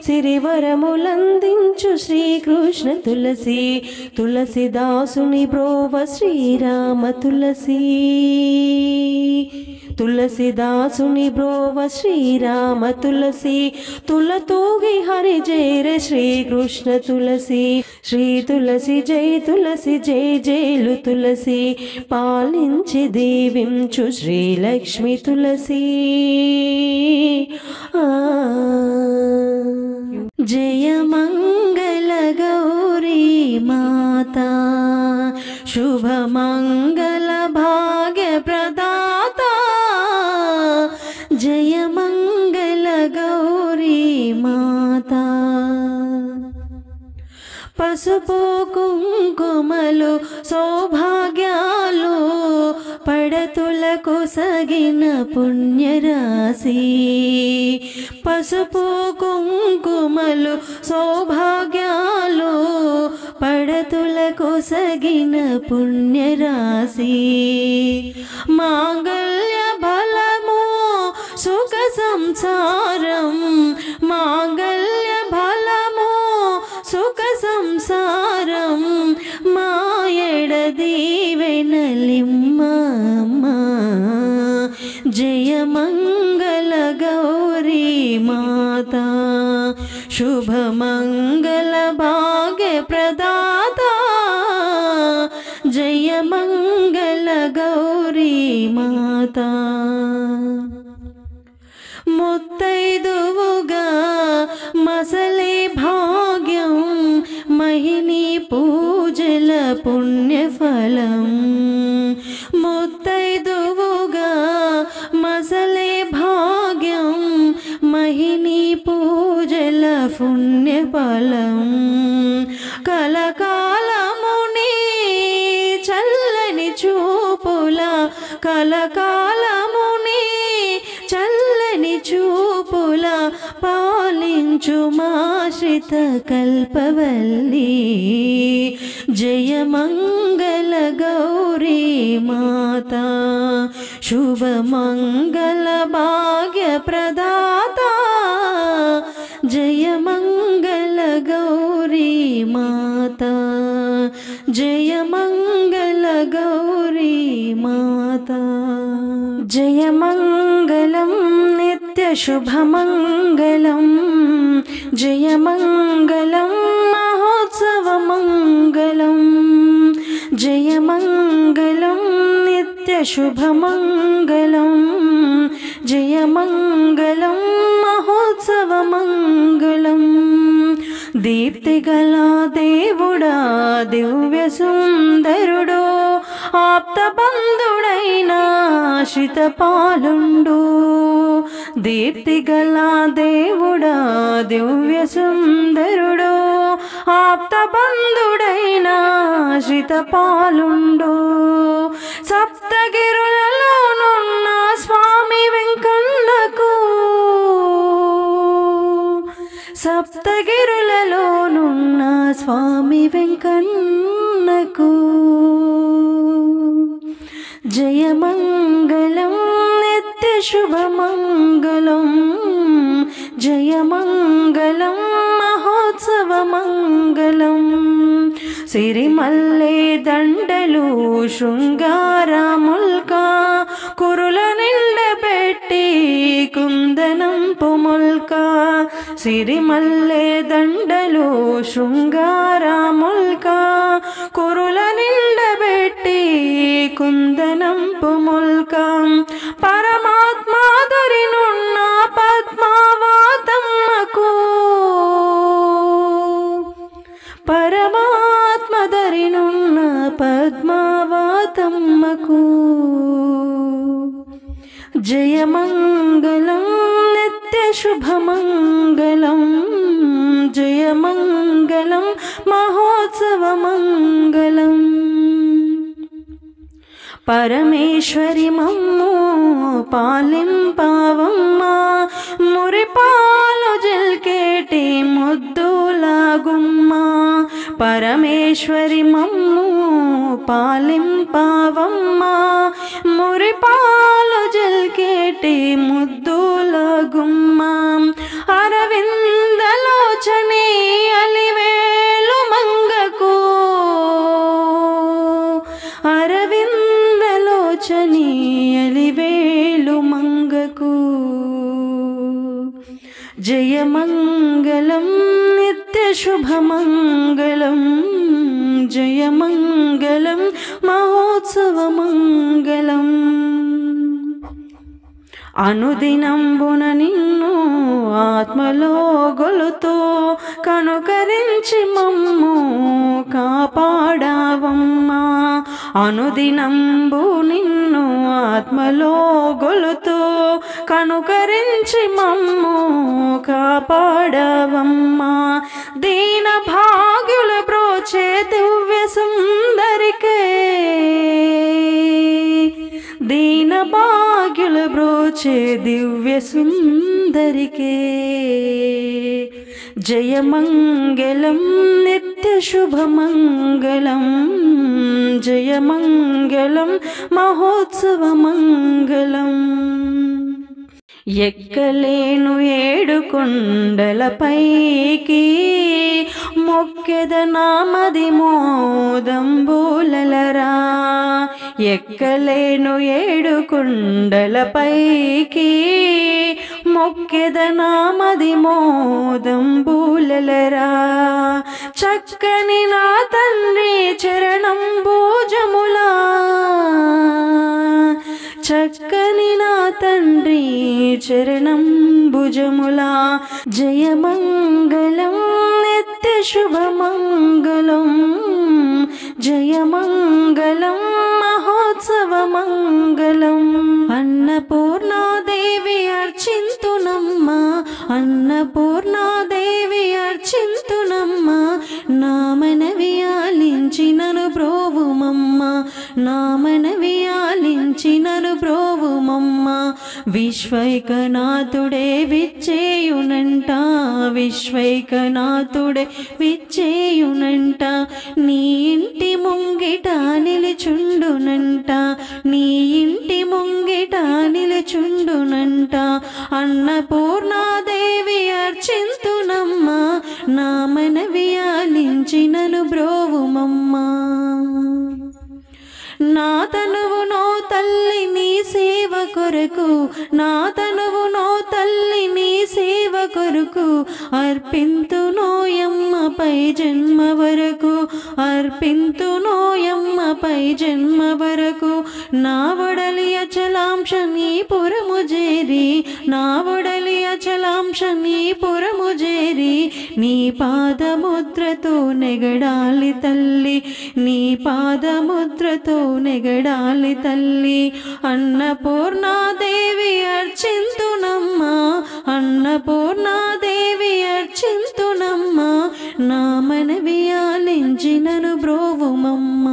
సిరివరములందించు శ్రీకృష్ణ తులసి తులసిదాసుని బ్రోవ శ్రీరామ తులసి తులసిదాసుని బ్రోవ శ్రీరామ తులసి తులతూగి హరి జైరే శ్రీకృష్ణ తులసి శ్రీ తులసి జై జైలు తులసి పాలించి దీవించు శ్రీలక్ష్మి తులసి జయ మంగళ గౌరీ మాతా శుభ మంగళ భాగ్య ప్రదాత జయ మంగళ గౌరీ మాతా పసుపు కుంకుమలు సౌభాగ్యాలు పడతులకు సగిన పుణ్యరాశి పసుపు కుంకుమలు సౌభాగ్యాలు పడతులకు సగిన పుణ్యరాశి మాంగళ్య బలము సుఖ సంసారం మాంగళ్య బలము సుఖ సంసారం మాయడ దీవెనలిమ్మ జయ మంగళ గౌరీ మాతా శుభ మంగళ భాగ్య ప్రదాత జయ మంగళ గౌరీ మాతా ముత్తైదువుగా మహిని పూజల పుణ్యఫలం ముత్తైదువుగా మసలే భాగ్యం మహిని పూజల పుణ్యఫలం కలకాలముని చల్లని చూపుల కలకాలముని చల్లని చూపుల పాలించు మాశ్రిత కల్పవల్లి జయమంగళ గౌరీ మాతా శుభమంగళ భాగ్య ప్రదాత జయమంగళ గౌరీ మాతా జయమంగళ గౌరీ మాతా జయమంగళం నిత్యశుభమంగళం జయమంగళం మహోత్సవమంగళం జయమంగళం నిత్యశుభమంగళం జయమంగళం మహోత్సవమంగళం దీప్తిగల దేవుడా దివ్య సుందరుడో ఆప్తబంధుడైన ఆశ్రితపాలుండు దీప్తిగల దేవుడా దివ్య సుందరుడో ఆప్తబంధుడైన ఆశ్రితపాలుండు సప్తగిరులలోనున్న స్వామి వెంకన్నకు సప్తగిరులలోనున్న స్వామి వెంకన్నకు జయమంగళం నిత్యశుభమంగళం జయమంగళం మహోత్సవమంగళం సిరిమల్లె దండలు శృంగారముల్కా కురుల నిండబెట్టి కుందనం పుముల్కా సిరిమల్లె దండలు శృంగారముల్కా కురుల నిండబెట్టి కుందనం పుముల్కా పరమాత్మాదరినున్న పద్మావతమ్మకు పరమాత్మదరినున్న పద్మావతమ్మకు జయమంగళం నిత్యశుభమంగళం జయమంగళం మహోత్సవమంగళం పరమేశ్వరి మమ్ము పాలింపావమ్మా మురిపాలు జిల్కేటి ముద్దులాగుమ్మా పరమేశ్వరి మమ్ము పాలింపావమ్మా మురిపాలు జిల్కేటి ముద్దులాగుమ్మా అరవిందలోచనే అలివేలు మంగకు అరవిందలోచని అలివేలు మంగకు జయమంగళం నిత్యశుభమంగళం జయమంగళం మహోత్సవమంగళం అనుదినంబున నిన్ను ఆత్మలో గొలుతో కనుకరించి మమ్ము కాపాడావమ్మా అనుదినంబు నిన్ను ఆత్మలో గొలుతో కనుకరించి మమ్ము కాపాడావమ్మా దీన భాగ్యుల బ్రోచే దివ్య సుందరికే దీన భాగ్యుల బ్రోచే దివ్య సుందరికే జయమంగళం నిత్యశుభమంగళం జయమంగళం మహోత్సవమంగళం ఎక్కలేను ఏడు కొండలపైకి మొక్కెద నామది మోదంబూలలరా ఎక్కలేను ఏడు కొండలపైకి మొక్కెద నామది మోదంబూలలరా చక్కని నా తండ్రి చరణంబూజములా చక్కని నా తండ్రి చరణంబుజములా జయమంగళం నిత్య శుభమంగళం జయమంగళం మహోత్సవమంగళం అన్నపూర్ణాదేవి అర్చింతునమ్మ అన్నపూర్ణాదేవి అర్చింతునమ్మ నా మనవి ఆలించినను బ్రోవుమమ్మ నా మనవి ఆలించినను బ్రోవుమమ్మ విశ్వైకనాథుడే విచ్చేయునంట విశ్వైకనాథుడే విచ్చేయునంట నీ ఇంటి ముంగిట నిలుచుండునంట నీ ఇంటి ముంగిట నిలుచుండునంట అన్నపూర్ణాదేవి అర్చింతునమ్మ నా మనవి ఆలించినను బ్రోవుమమ్మ నా తనువు నో తల్లి నీ సేవ కొరకు నా తనువు నో తల్లి నీ సేవ కొరకు అర్పింతునోయమ్మపై జన్మ వరకు అర్పింతునోయమ్మపై జన్మ వరకు నా వడలి అచలాంశ నీ పురము చేరి నా వడలి అచలాంశ నీ పురము చేరి నీ పాదముద్రతో నెగడాలి తల్లి నీ పాదముద్రతో నెగడాలి తల్లి అన్నపూర్ణాదేవి అర్చింతునమ్మ అన్నపూర్ణాదేవి అర్చింతునమ్మ నా మనవి ఆలించినను బ్రోవుమమ్మ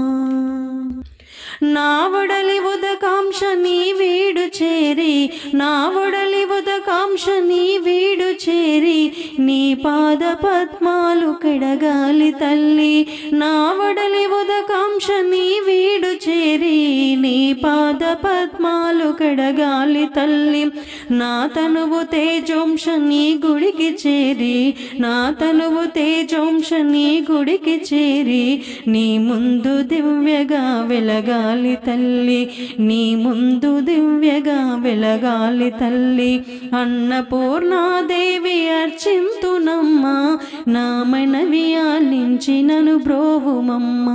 నా వడలి ఉదకాంక్ష నీ వీడు చేరి నా వడలి ఉదకాంక్ష నీ వీడు చేరి నీ పాద పద్మాలు కడగాలి తల్లి నా వడలి ఉదకాంక్ష నీ వీడు చేరి నీ పాద పద్మాలు కడగాలి తల్లి నా తనువు తేజోంశ నీ గుడికి చేరి నా తనువు తేజోంశ నీ గుడికి చేరి నీ ముందు దివ్యగా వెలగాలి తల్లి నీ ముందు దివ్యగా వెలగాలి తల్లి అన్నపూర్ణాదేవి అర్చింతునమ్మ నా మనవి ఆలించినను బ్రోవుమమ్మ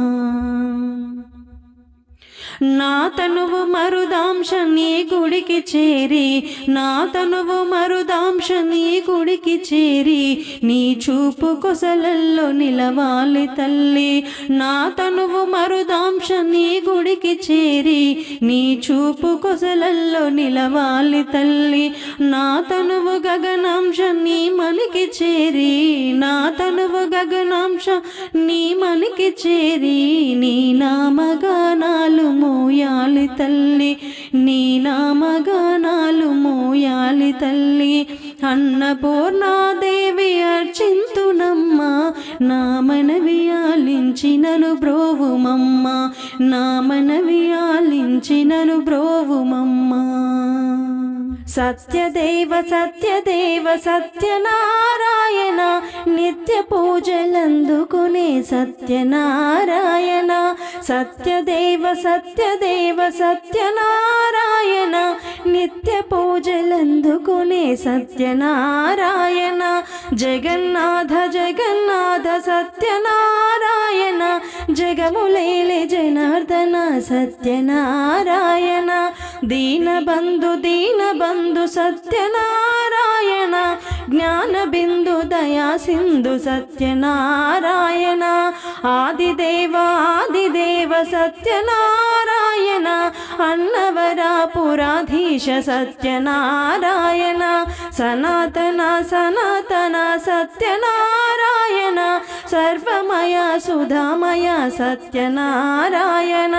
నా తనువు మరుదాంశ నీ గుడికి చేరి నా తనువు మరుదాంశ నీ గుడికి చేరి నీ చూపు కొసలల్లో నిలవాలి తల్లి నా తనువు మరుదాంశ నీ గుడికి చేరి నీ చూపు కొసలల్లో నిలవాలి తల్లి నా తనువు గగనాంశ నీ మనకి చేరి నా తనువు గగనాంశ నీ మనకి చేరి నీ నామగానాలు మోయాలి తల్లి నీ నామగానాలు మోయాలి తల్లి అన్నపూర్ణాదేవి అర్చింతునమ్మ నా మనవి ఆలించినను బ్రోవుమమ్మ నా మనవి ఆలించినను బ్రోవుమమ్మ సత్యదేవ సత్యదేవ సత్యనారాయణ నిత్య పూజలందుకునే సత్యనారాయణ సత్యదేవ సత్యదేవ సత్యనారాయణ నిత్య పూజలందుకునే సత్యనారాయణ జగన్నాథ జగన్నాథ సత్యనారాయణ జగములేలే జనార్దన సత్యనారాయణ దీనబంధు దీనబంధు సత్యనారాయణ జ్ఞానబిందు దయా సింధు సత్యనారాయణ ఆదిదేవ ఆదిదేవ సత్యనారాయణ అన్నవరాపురాధీశ సత్యనారాయణ సనాతన సనాతన సత్యనారాయణ సర్వమయ సుధామయ సత్యనారాయణ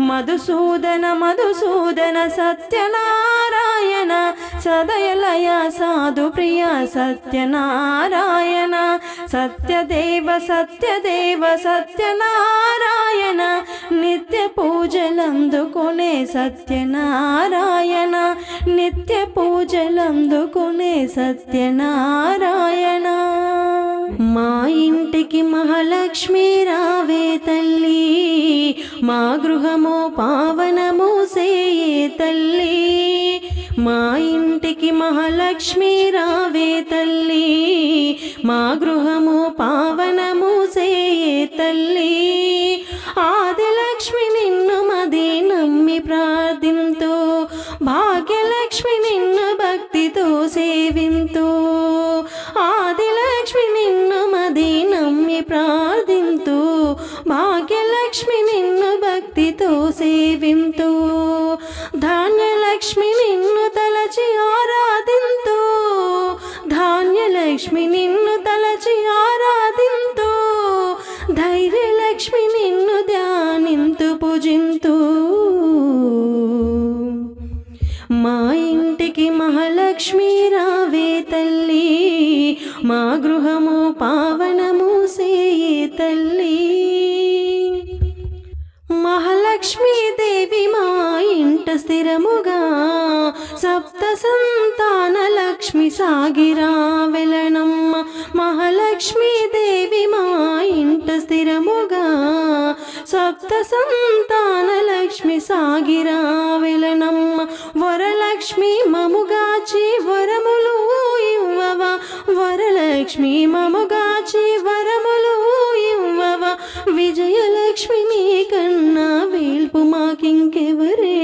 మధుసూదన మధుసూదన సత్యనారాయణ సదయలయ సాధు ప్రియ సత్యనారాయణ సత్యదేవ సత్యదేవ సత్యనారాయణ నిత్య పూజలందుకునే సత్యనారాయణ నిత్య పూజలందుకునే సత్యనారాయణ మా ఇంటికి మహాలక్ష్మి రావే తల్లి మా గృహము పావనము సేయే తల్లి మా ఇంటికి మహాలక్ష్మి రావే తల్లి మా గృహము పావనము సేయే తల్లి ఆదిలక్ష్మి నిన్ను మది నమ్మి ప్రార్థింతు భాగ్యలక్ష్మి నిన్ను భక్తితో సేవింతు ఆదిలక్ష్మి నిన్ను మది నమ్మి ధాన్యలక్ష్మి నిన్ను భక్తితో సేవింతు, ధాన్యలక్ష్మి నిన్ను తలచి ఆరాధింతు, ధాన్యలక్ష్మి నిన్ను తలచి ఆరాధింతు, ధైర్యలక్ష్మి నిన్ను ధ్యానింతు పూజింతు. మా ఇంటికి మహాలక్ష్మి రావే తల్లి, మా గృహము పావనము సేయే తల్లి. మహాలక్ష్మీ దేవి మా ఇంట స్థిరముగా, సప్త సంతాన లక్ష్మి సాగిరా వెలనమ్మ. మహాలక్ష్మీ దేవి మా ఇంట స్థిరముగా, సప్త సంతాన లక్ష్మి సాగిరా వెలనమ్మ. వరలక్ష్మి మముగాచి వరములు ఇవ్వవా, వరలక్ష్మి మముగాచి వరములు ఇవ్వవా. విజయలక్ష్మి నీ కన్నా వేల్పు మాకింకెవరే.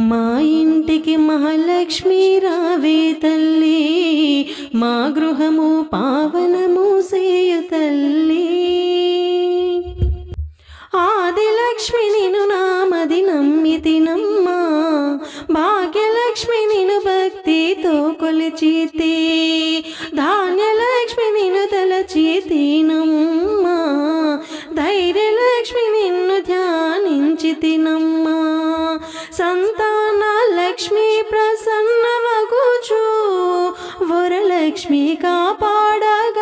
మా ఇంటికి మహాలక్ష్మి రావే తల్లి, మా గృహము పావనము సేయు తల్లి. ఆదిలక్ష్మి నిన్ను నామది నమ్మితినమ్మా, భాగ్యలక్ష్మి నిన్ను భక్తితో కొలిచితి, ధాన్యలక్ష్మి నిన్ను తలచితినమ్మా, ధైర్యలక్ష్మి నిన్ను ధ్యానించితినమ్మా. సంతాన లక్ష్మి ప్రసన్నమగుచు, వరలక్ష్మి కాపాడగరావమ్మా.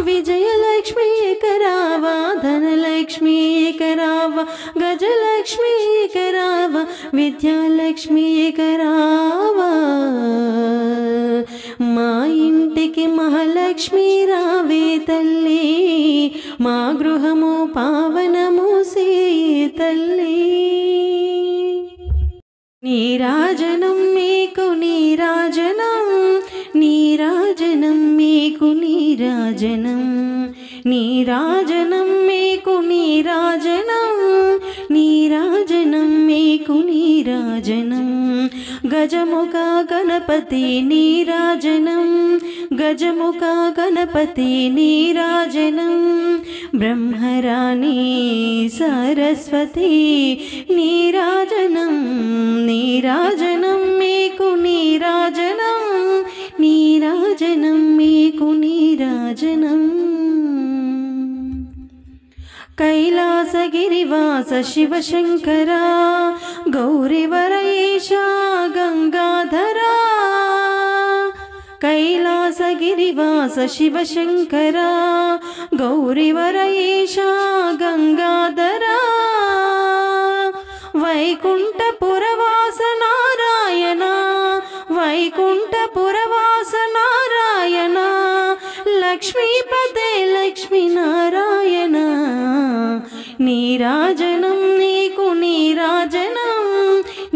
విజయలక్ష్మి కరావా, ధనలక్ష్మి కరావా, గజలక్ష్మి కరావా, విద్యాలక్ష్మి కరావా. మా ఇంటికి మహాలక్ష్మి రావే తల్లి, మా గృహము పావనము సేయే తల్లి. నీరాజనం మీకు నీరాజనం, నీరాజనం మీకు నీరాజనం, నీరాజనం మీకు నీరాజనం, నీరాజనం మీకు నీరాజనం. గజముఖ గణపతి నీరాజనం, గజముఖ గణపతి నీరాజనం. బ్రహ్మరాణి సరస్వతి నీరాజనం, నీరాజనం మీకు నీరాజనం, నీరాజనం మీకు నీరాజనం. కైలాసగిరివాస శివశంకరా, గౌరివరయేశ గంగాధరా. కైలాసగిరివాస శివశంకరా, గౌరివరయేశ గంగాధరా. వైకుంఠపురవాస నారాయణ, వైకుంఠపురవాస నారాయణ. లక్ష్మీపదే లక్ష్మీ నారాయణ, నీరాజనం నీకు నీరాజనం,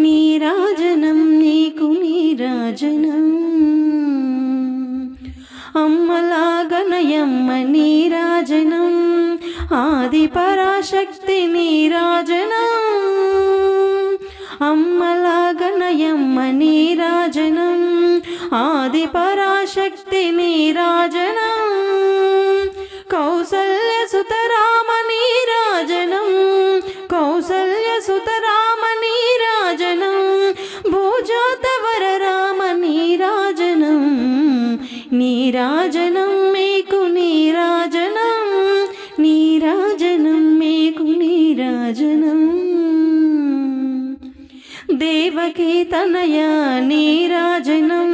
నీరాజనం నీకు నీరాజనం. అమ్మలా గణయమ్మ నీరాజనం, ఆది పరాశక్తి నీరాజనం. అమ్మలా గణయమ్మ నీరాజనం, ఆది పరాశక్తి నీరాజనం. కౌసల్య సుతరామ నీరాజనం, కౌసల్య సుతరామ నీరాజనం. భూజాత వరరామ నీరాజనం, నీరాజనం మీకు నీరాజనం, నీరాజనం మీకు నీరాజనం. దేవకీ తనయ నీరాజనం,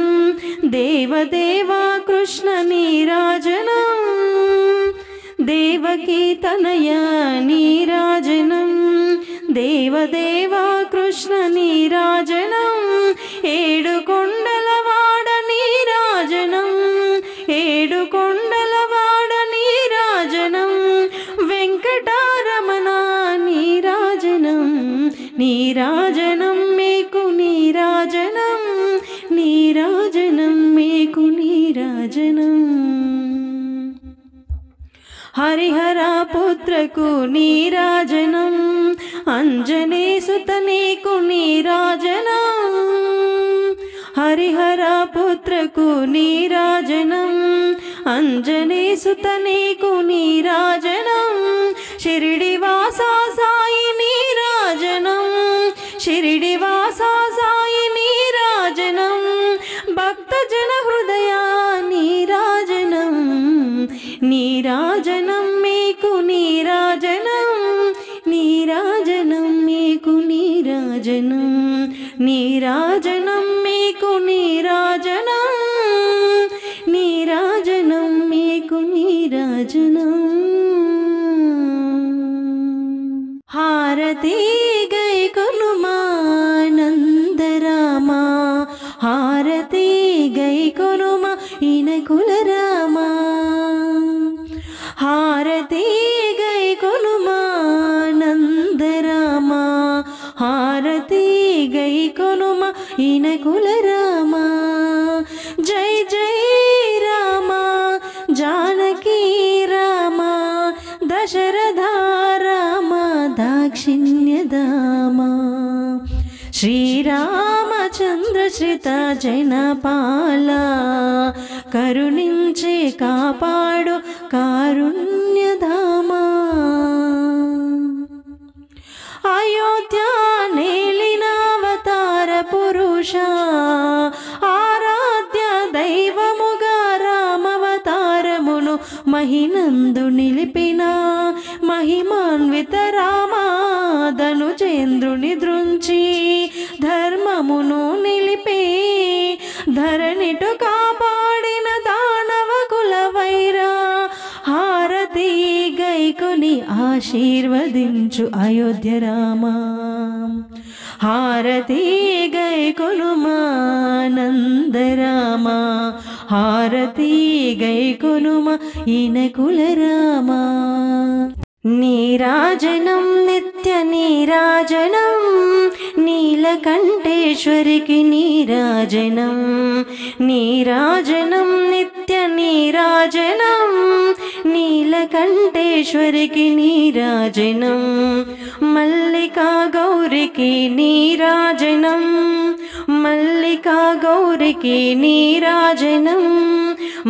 దేవదేవా కృష్ణ నీరాజనం. దేవకీ తనయ నీరాజనం, దేవదేవా కృష్ణ నీరాజనం. ఏడు కొండలవాడ నీరాజనం, ఏడు కొండలవాడ నీరాజనం. వెంకటారమణ నీరాజనం, నీరాజనం మీకు నీరాజనం, నీరాజనం మీకు నీరాజనం. హరిహర పుత్రకు నీరాజనం, అంజనేసుత నీకు నీరాజనం. హరిహర పుత్రకు నీరాజనం, అంజనేసుత నీకు నీరాజనం షిరిడివాసా సాయి నీరాజనం షిరిడివాసా సాయి నీరాజనం భక్తజన హృదయ నీరాజనం నీరాజనం మీకు నీరాజనం నీరాజనం మీకు నీరాజనం నీరాజనం మీకు నీరాజనం నీరాజనం మీకు నీరాజనం హారతి గై కొనుమా నందరామా హారతి గై కొనుమా ఇనకుల రామా హారతి గై కొనుమా నందరామా హారతి గై కొనుమా ఇనకుల రామా జై జై రామా జానకి రామా దశరథ రామా దాక్షిణ్యదామా శ్రీరామచంద్ర శ్రిత జనపాల కరుణించి కాపాడు కారుణ్యధామా అయోధ్య నేలిన అవతార పురుష ఆరాధ్య దైవముగా రామవతారమును మహినందు నిలిపిన మహిమాన్విత రామాధనుజేంద్రుని దృంచి ధర్మమును నిలిపి ధరణిటు కాపాడిన దానవ కుల వైరా హారతి గైకొని ఆశీర్వదించు అయోధ్య రామా హారతి గైకొనుమా నందరామా హారతి గైకొనుమా ఇనకుల రామా నీరాజనం నిత్య నీరాజనం నీలకంఠేశ్వరికి నీరాజనం నీరాజనం నిత్య నీరాజనం నీలకంఠేశ్వరికి నీరాజనం మల్లికా గౌరికి నీరాజనం మల్లికా గౌరికి నీరాజనం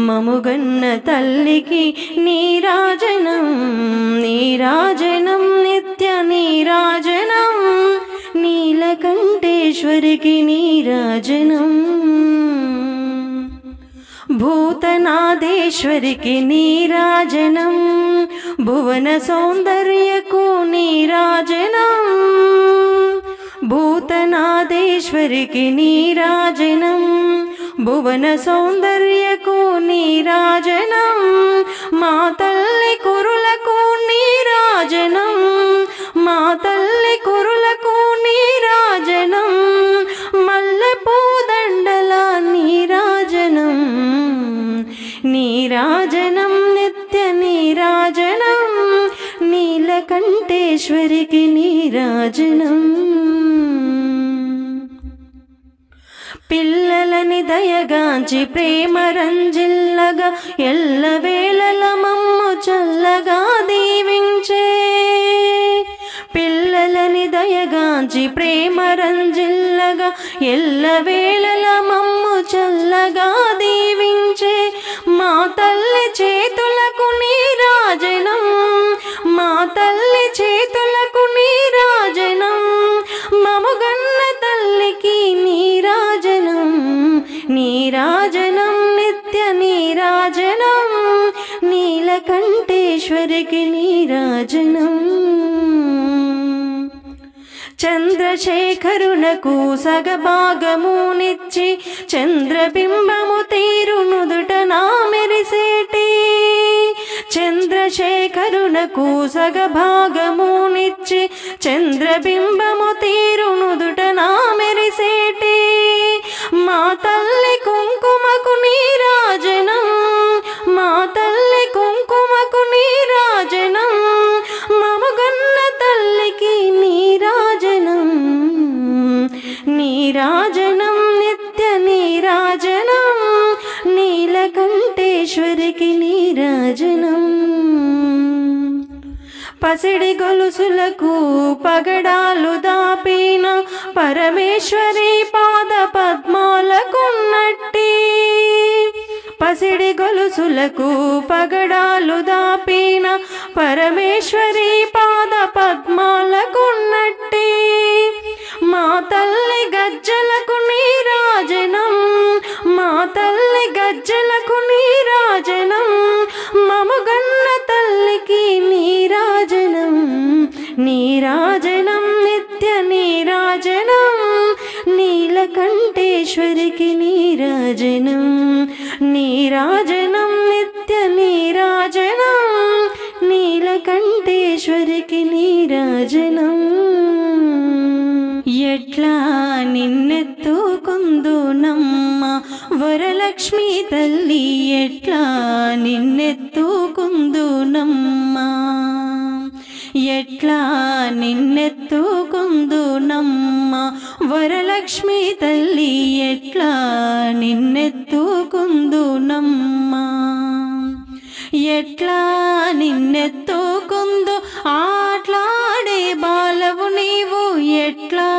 మముగన్న తల్లికి నీరాజనం నీరాజనం నిత్య నీరాజనం నీలకంఠేశ్వరికి నీరాజనం భూతనాదేశ్వరికి నీరాజనం భువన సౌందర్యకు నీరాజనం భూతనాదేశ్వరికి నీరాజనం భువన సౌందర్యకు నీరాజనం మా తల్లి కురులకు నీరాజనం మా తల్లి కురులకు నీరాజనం మల్లెపూదండల నీరాజనం నీరాజనం నిత్య నీరాజనం నీలకంఠేశ్వరికి నీరాజనం పిల్లలని దయగాంచి ప్రేమ రంజిల్లగా ఎల్లవేళల మమ్ము చల్లగా దీవించే పిల్లలని దయగాంచి ప్రేమ రంజిల్లగా ఎల్లవేళల మమ్ము చల్లగా దీవించే మా తల్లి చేతులకు నీరాజనం మా తల్లి చేతులకు నీరాజనం మముగన్న తల్లికి నీరాజనం నీరాజనం నిత్య నీరాజనం నీలకంఠేశ్వరికి నీరాజనం చంద్రశేఖరునకు సగభాగమునిచ్చి చంద్రబింబము తీరునుదుట నా మెరిసేటి చంద్రశేఖరునకు సగభాగమునిచ్చి చంద్రబింబము తీరునుదుట నా మెరిసేటి మా తల్లి కుంకుమకు నీరాజనం మా తల్లి కుంకుమకు నీరాజనం మముగన్న తల్లికి నీరాజనం నీరాజనం నిత్య నీరాజనం నీలకంఠేశ్వరికి నీరాజనం పసిడి గొలుసులకు పగడాలు దాపిన పరమేశ్వరి పాద పద్మాలకున్నట్టి పసిడి గొలుసులకు పగడాలు దాపిన పరమేశ్వరి పాద పద్మాలకున్నట్టే మా తల్లి గజ్జలకు నీరాజనం, మా తల్లి గజ్జలకు నీరాజనం, మముగన్న తల్లికి నీరాజనం, నీరాజనం నిత్య నీరాజనం, నీలకంఠేశ్వరికి నీరాజనం, నీరాజనం నిత్య నీరాజనం, నీలకంఠేశ్వరికి నీరాజనం. ఎట్లా నిన్నెత్తుకుందునమ్మ వరలక్ష్మి తల్లి, ఎట్లా నిన్నెత్తుకుందునమ్మ, ఎట్లా నిన్నెత్తుకుందునమ్మ వరలక్ష్మి తల్లి, ఎట్లా నిన్నెత్తుకుందునమ్మ, ఎట్లా నిన్నెత్తుకుందు ఆట్లాడే బాలవు నీవు, ఎట్లా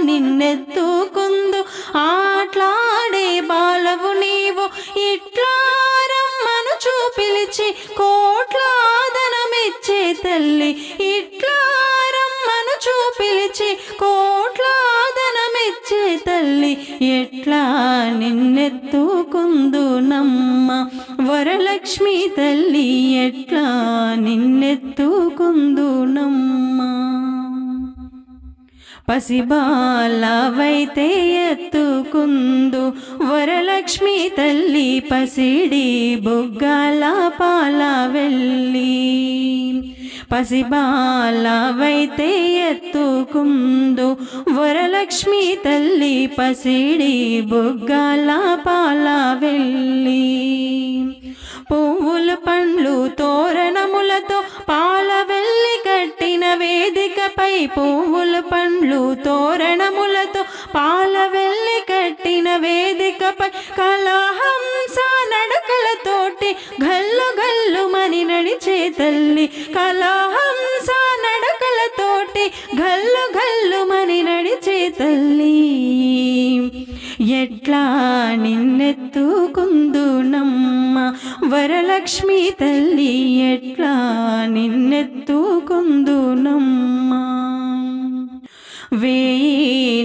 నిన్నెత్తుకుందు ఆట్లాడే బాలవు నీవు, ఇట్లా రమ్మను చూపిలిచి కోట్లాదనమిచ్చే తల్లి, ఇట్లా రమ్మను చూపిలిచి కోట్లాదనమిచ్చే తల్లి, ఎట్లా నిన్నెత్తుకుందునమ్మ వరలక్ష్మి తల్లి, ఎట్లా నిన్నెత్తుకుందునమ్మ. పసిబాలవైతే ఎత్తుకుందు వరలక్ష్మి తల్లి, పసిడి బుగ్గల పాల వెళ్ళి, పసిబాలవైతే ఎత్తుకుందు వరలక్ష్మి తల్లి, పసిడి బుగ్గల పాల వెళ్ళి, పువ్వులు పండ్లు తోరణములతో పాల వెళ్ళి కట్టిన వేదికపై, పువ్వులు పండ్లు తోరణములతో పాల వెళ్ళి కట్టిన వేదికపై, కళహంస నడకలతోటి గల్లు గల్లు మని నడిచే తల్లి, కళహంస నడకలతోటి గల్లు గల్లు మని నడిచే తల్లి, ఎట్లా నిన్నెత్తుకుందునమ్మ వరలక్ష్మి తల్లి, ఎట్లా నిన్నెత్తుకుందునమ్మ. వేయి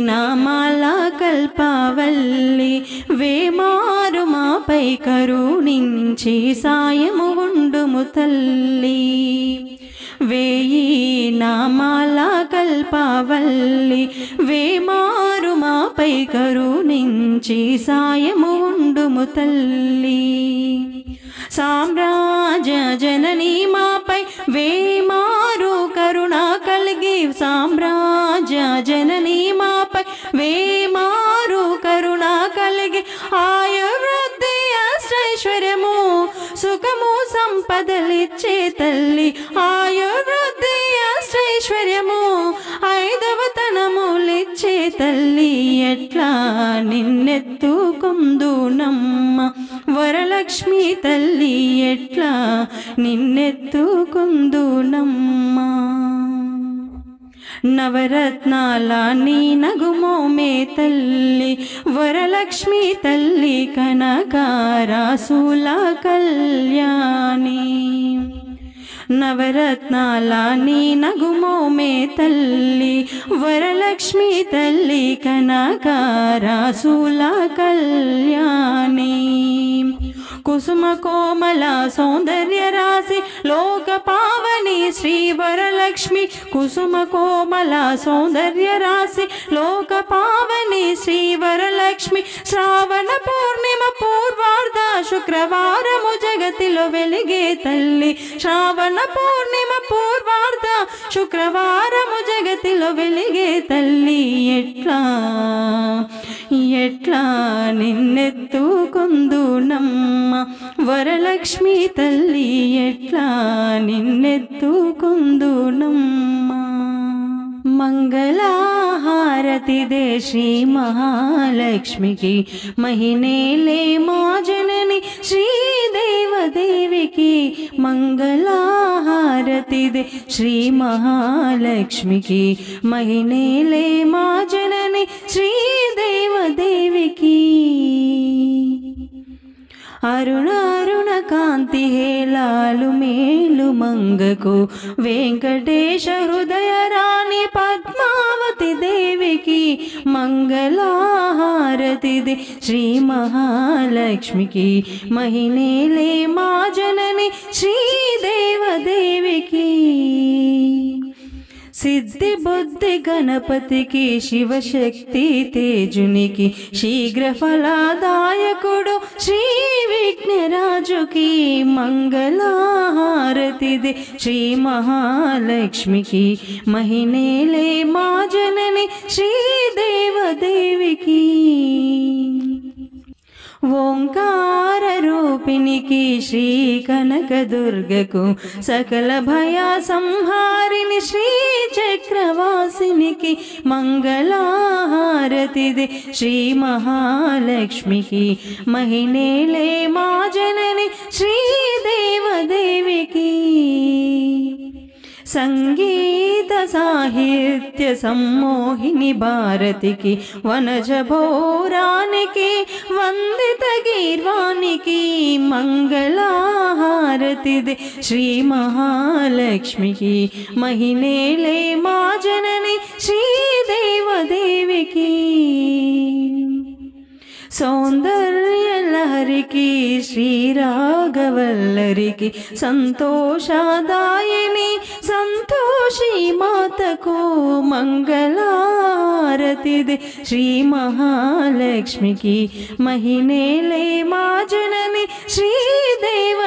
నామాల కల్పవల్లి, వేమారు మాపై కరుణించి సాయము ఉండుము తల్లి, వేయి నామాల కల్పవల్లి, వేమారు మాపై కరుణించి సాయము ఉండుము తల్లి, సామ్రాజ్య జనని మాపై వేమారు కరుణ కలిగి, సామ్రాజ్య జనని మాపై వేమారు కరుణ కలిగి, ఆయుర్వృద్ధి అష్టైశ్వర్యము సుఖము సంపదలిచ్చే తల్లి, ఆయుర్వృద్ధి అష్టైశ్వర్యము ఐదవతనములిచ్చే తల్లి, ఎట్లా నిన్నెత్తుకుందునమ్మ వరలక్ష్మి తల్లి, ఎట్లా నిన్నెత్తుకుందునమ్మ. నవరత్నాల నీ నగుమోమే తల్లి వరలక్ష్మి తల్లి, కనకారాసుల కళ్యాణి, నవరత్నాల నీ నగుమోమే తల్లి వరలక్ష్మి తల్లి, కనకారాసుల కళ్యాణి, కుసుమ కోమల సౌందర్య రాశి లోక పావని శ్రీ వరలక్ష్మి, కుసుమ కోమల సౌందర్య రాశి లోక పావని శ్రీ వరలక్ష్మి, శ్రావణ పూర్ణిమ పూర్వార్ధ శుక్రవారము జగతిలో వెలిగే తల్లి, శ్రావణ పూర్ణిమ పూర్వార్ధ శుక్రవారము జగతిలో వెలిగే తల్లి, ఎట్లా ఎట్లా నిన్నెత్తుకుందునమ్మ వరలక్ష్మి తల్లి, ఎట్లా నిన్నెత్తుకుందునమ్మ. మంగళహారతి దే శ్రీ మహాలక్ష్మికి, మహినేలే మా జనని శ్రీదేవదేవికి, మంగళహారతి దే శ్రీ మహాలక్ష్మికి, మహినేలే మా జనని శ్రీదేవదేవికి. అరుణ అరుణ కాంతి హేలాలు మేలు మంగకు వెంకటేశ హృదయ రాణి పద్మావతి దేవికి మంగళహారతిది శ్రీ మహాలక్ష్మికి మహినేలే మా జనని శ్రీదేవదేవికి సిద్ధి బుద్ధి గణపతికి శివశక్తి తేజునికి శీఘ్ర ఫలదాయకుడు శ్రీ విఘ్నరాజుకి మంగళహారతిది శ్రీ మహాలక్ష్మికి మహినేలే మా జనని శ్రీదేవదేవికి ఓంకార రూపినికి శ్రీ కనకదుర్గకు సకల భయ సంహారిణి శ్రీ చక్రవాసినికి మంగళహారతిది శ్రీ మహాలక్ష్మికి మహినేలే మా జనని శ్రీదేవదేవికి సంగీత సాహిత్య సమ్మోహిని భారతికి వనజ భౌరానికి వందిత గీర్వానికి మంగళహారతిది శ్రీ మహాలక్ష్మికి మహినేలే మా జనని శ్రీదేవదేవికి సౌందర్య లహరికి శ్రీరాఘవల్లరికి సంతోషదాయిని సంతోషి మాతకు మంగళహారతిది శ్రీ మహాలక్ష్మికి మహినేలే మా జనని శ్రీదేవదేవికి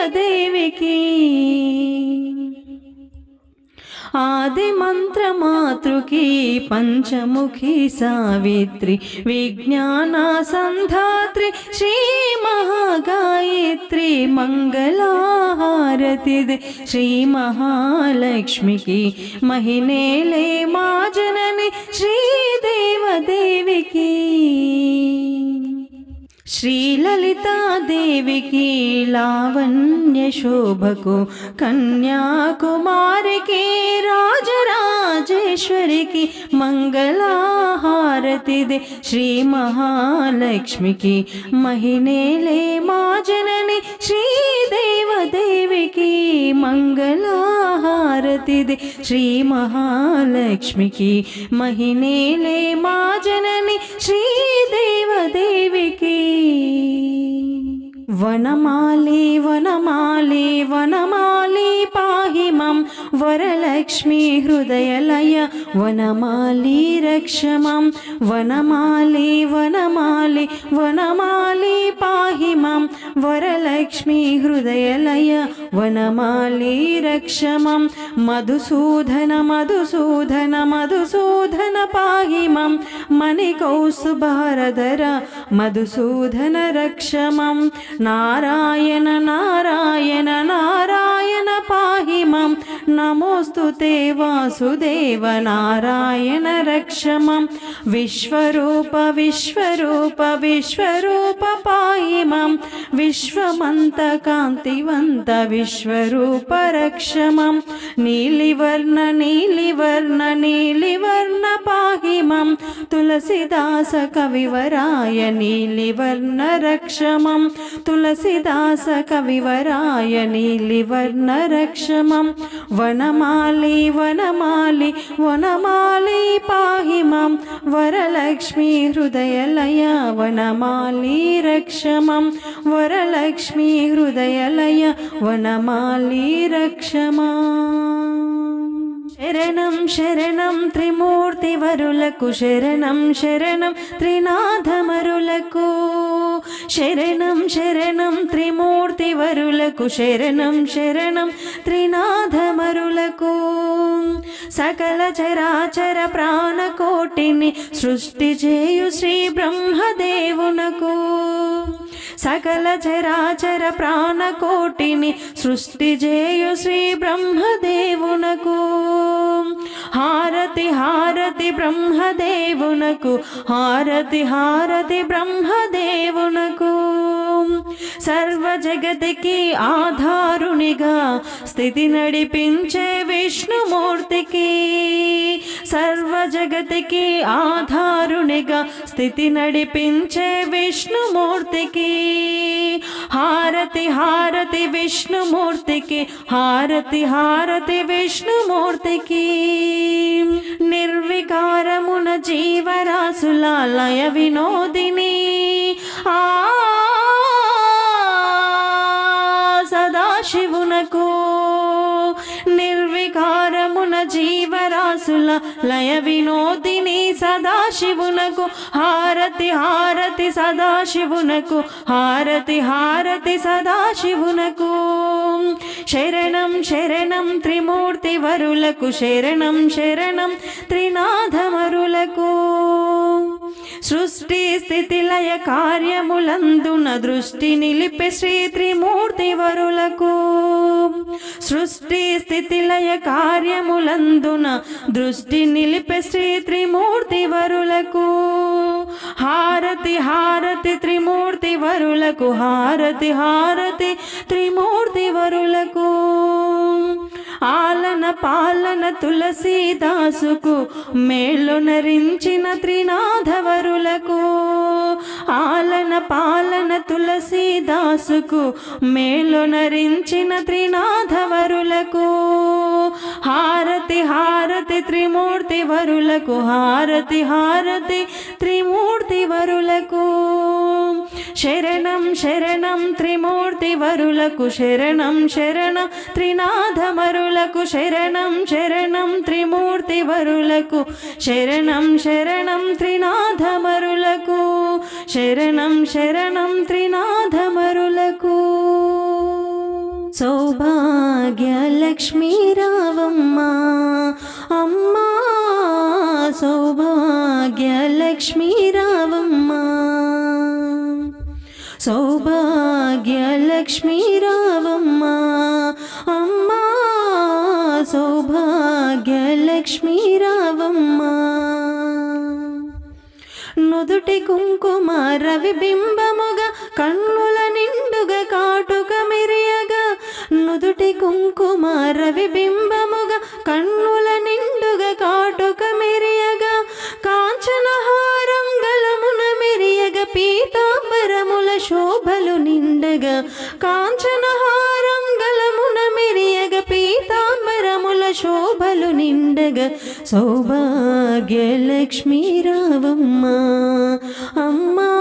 ఆది మంత్రమాతృకి పంచముఖి సావిత్రి విజ్ఞాన సంధాత్రి శ్రీ మహాగాయత్రి మంగళహారతిది శ్రీ మహాలక్ష్మికి మహినేలే మా జనని శ్రీదేవదేవికి శ్రీలలితాదేవికి లావణ్య శోభకు కన్యాకుమారికి రాజరాజేశ్వరికి మంగళహారతిది శ్రీ మహాలక్ష్మికి మహినేలే మా జనని శ్రీదేవదేవికి మంగళహారతిది శ్రీ మహాలక్ష్మికి మహినేలే మా జనని శ్రీదేవదేవికి వనమాలి వనమాలి వనమాలి పాహి మం వరలక్ష్మీ హృదయలయ వనమాలి రక్షమం వనమాలి వనమాలి వనమాలి పాహి మం వరలక్ష్మీ హృదయలయ వనమాలి రక్షమం మధుసూదన మధుసూదన మధుసూదన పాహి మం మణికౌస్తుభారధర మధుసూదన రక్షమం నారాయణ నారాయణ నారాయణ పాహి మం నమోస్తుతే వాసుదేవ నారాయణ రక్షమం విశ్వరూప విశ్వరూప విశ్వరూప పాహి మం విశ్వమంత కాంతివంత విశ్వరూప రక్షమం నీలివర్ణ నీలివర్ణ నీలివర్ణ పాహి మం తులసిదాస కవివరాయ నీలివర్ణ రక్షమం తులసిదాస కవివరాయ నీలివర్ణ రక్షమం వనమాలి వనమాలి వనమాలి పాహి మం వరలక్ష్మీ హృదయలయ వనమాలి రక్షమం వరలక్ష్మీ హృదయలయ వనమాలి రక్షమా శరణం శరణం త్రిమూర్తి వరులకు శరణం శరణం త్రినాథమరులకు శరణం శరణం త్రిమూర్తి వరులకు శరణం శరణం త్రినాథమరులకు సకల చరాచర ప్రాణకోటిని సృష్టి చేయు శ్రీ బ్రహ్మదేవునకు సకల చరాచర ప్రాణకోటిని సృష్టి చేయు శ్రీ బ్రహ్మదేవునకు హారతి హారతి బ్రహ్మదేవునకు హారతి హారతి బ్రహ్మదేవునకు సర్వ జగతికి ఆధారునిగా స్థితి నడిపించే విష్ణుమూర్తికి, సర్వ జగతికి ఆధారునిగా స్థితి నడిపించే విష్ణుమూర్తికి హారతి హారతి విష్ణుమూర్తికి, హారతి హారతి విష్ణుమూర్తికి. నిర్వికారమున జీవరాశుల లయ వినోదిని సదాశివునకు, నిర్వికారమున జీవరాశుల లయ వినోదిని సదాశివునకు హారతి హారతి సదాశివునకు, హారతి హారతి సదాశివునకు. శరణం శరణం త్రిమూర్తి వరులకు, శరణం శరణం త్రినాథమరులకు. సృష్టి స్థితి లయ కార్యములందున దృష్టి నిలిపే శ్రీ త్రిమూర్తి వరులకు, సృష్టి స్థితి లయ కార్యములందున దృష్టి నిలిపే శ్రీ త్రిమూర్తి వరులకు హారతి హారతి త్రిమూర్తి వరులకు, హారతి హారతి త్రిమూర్తి వరులకు. ఆలన పాలన తులసీదాసుకు మేలునరించిన త్రినాథవరులకు, ఆలన పాలన తులసీదాసుకు మేలునరించిన త్రినాథవరులకు హారతి హారతి త్రిమూర్తి వరులకు, హారతి హారతి త్రిమూర్తి వరులకు. శరణం శరణం త్రిమూర్తి వరులకు, శరణం శరణం త్రినాథమరులకు, శరణం శరణం త్రిమూర్తి వరులకు, శరణం శరణం త్రినాథమరులకు, శరణం శరణం త్రినాథమరులకు. సౌభాగ్య లక్ష్మీ రావమ్మ అమ్మా, సౌభాగ్య లక్ష్మీ రావమ్మ, సౌభాగ్య లక్ష్మీ రావమ్మ అమ్మా, సౌభాగ్య లక్ష్మీ రావమ్మ. నుదుటి కుంకుమ రవి బింబముగా కన్నుల నిండుగా కాటుక మెరియగా, నుదుటి కుంకుమ రవి బింబముగా కన్నుల నిండుగా కాటుక మెరియగా, కాంచనహారం గలమున మెరియగా పీతాంబరముల శోభలు నిండగా, కాంచనహారం గలమున మెరియగా పీతాంబరముల శోభలు నిండగా. సౌభాగ్య లక్ష్మీ రావమ్మ అమ్మా,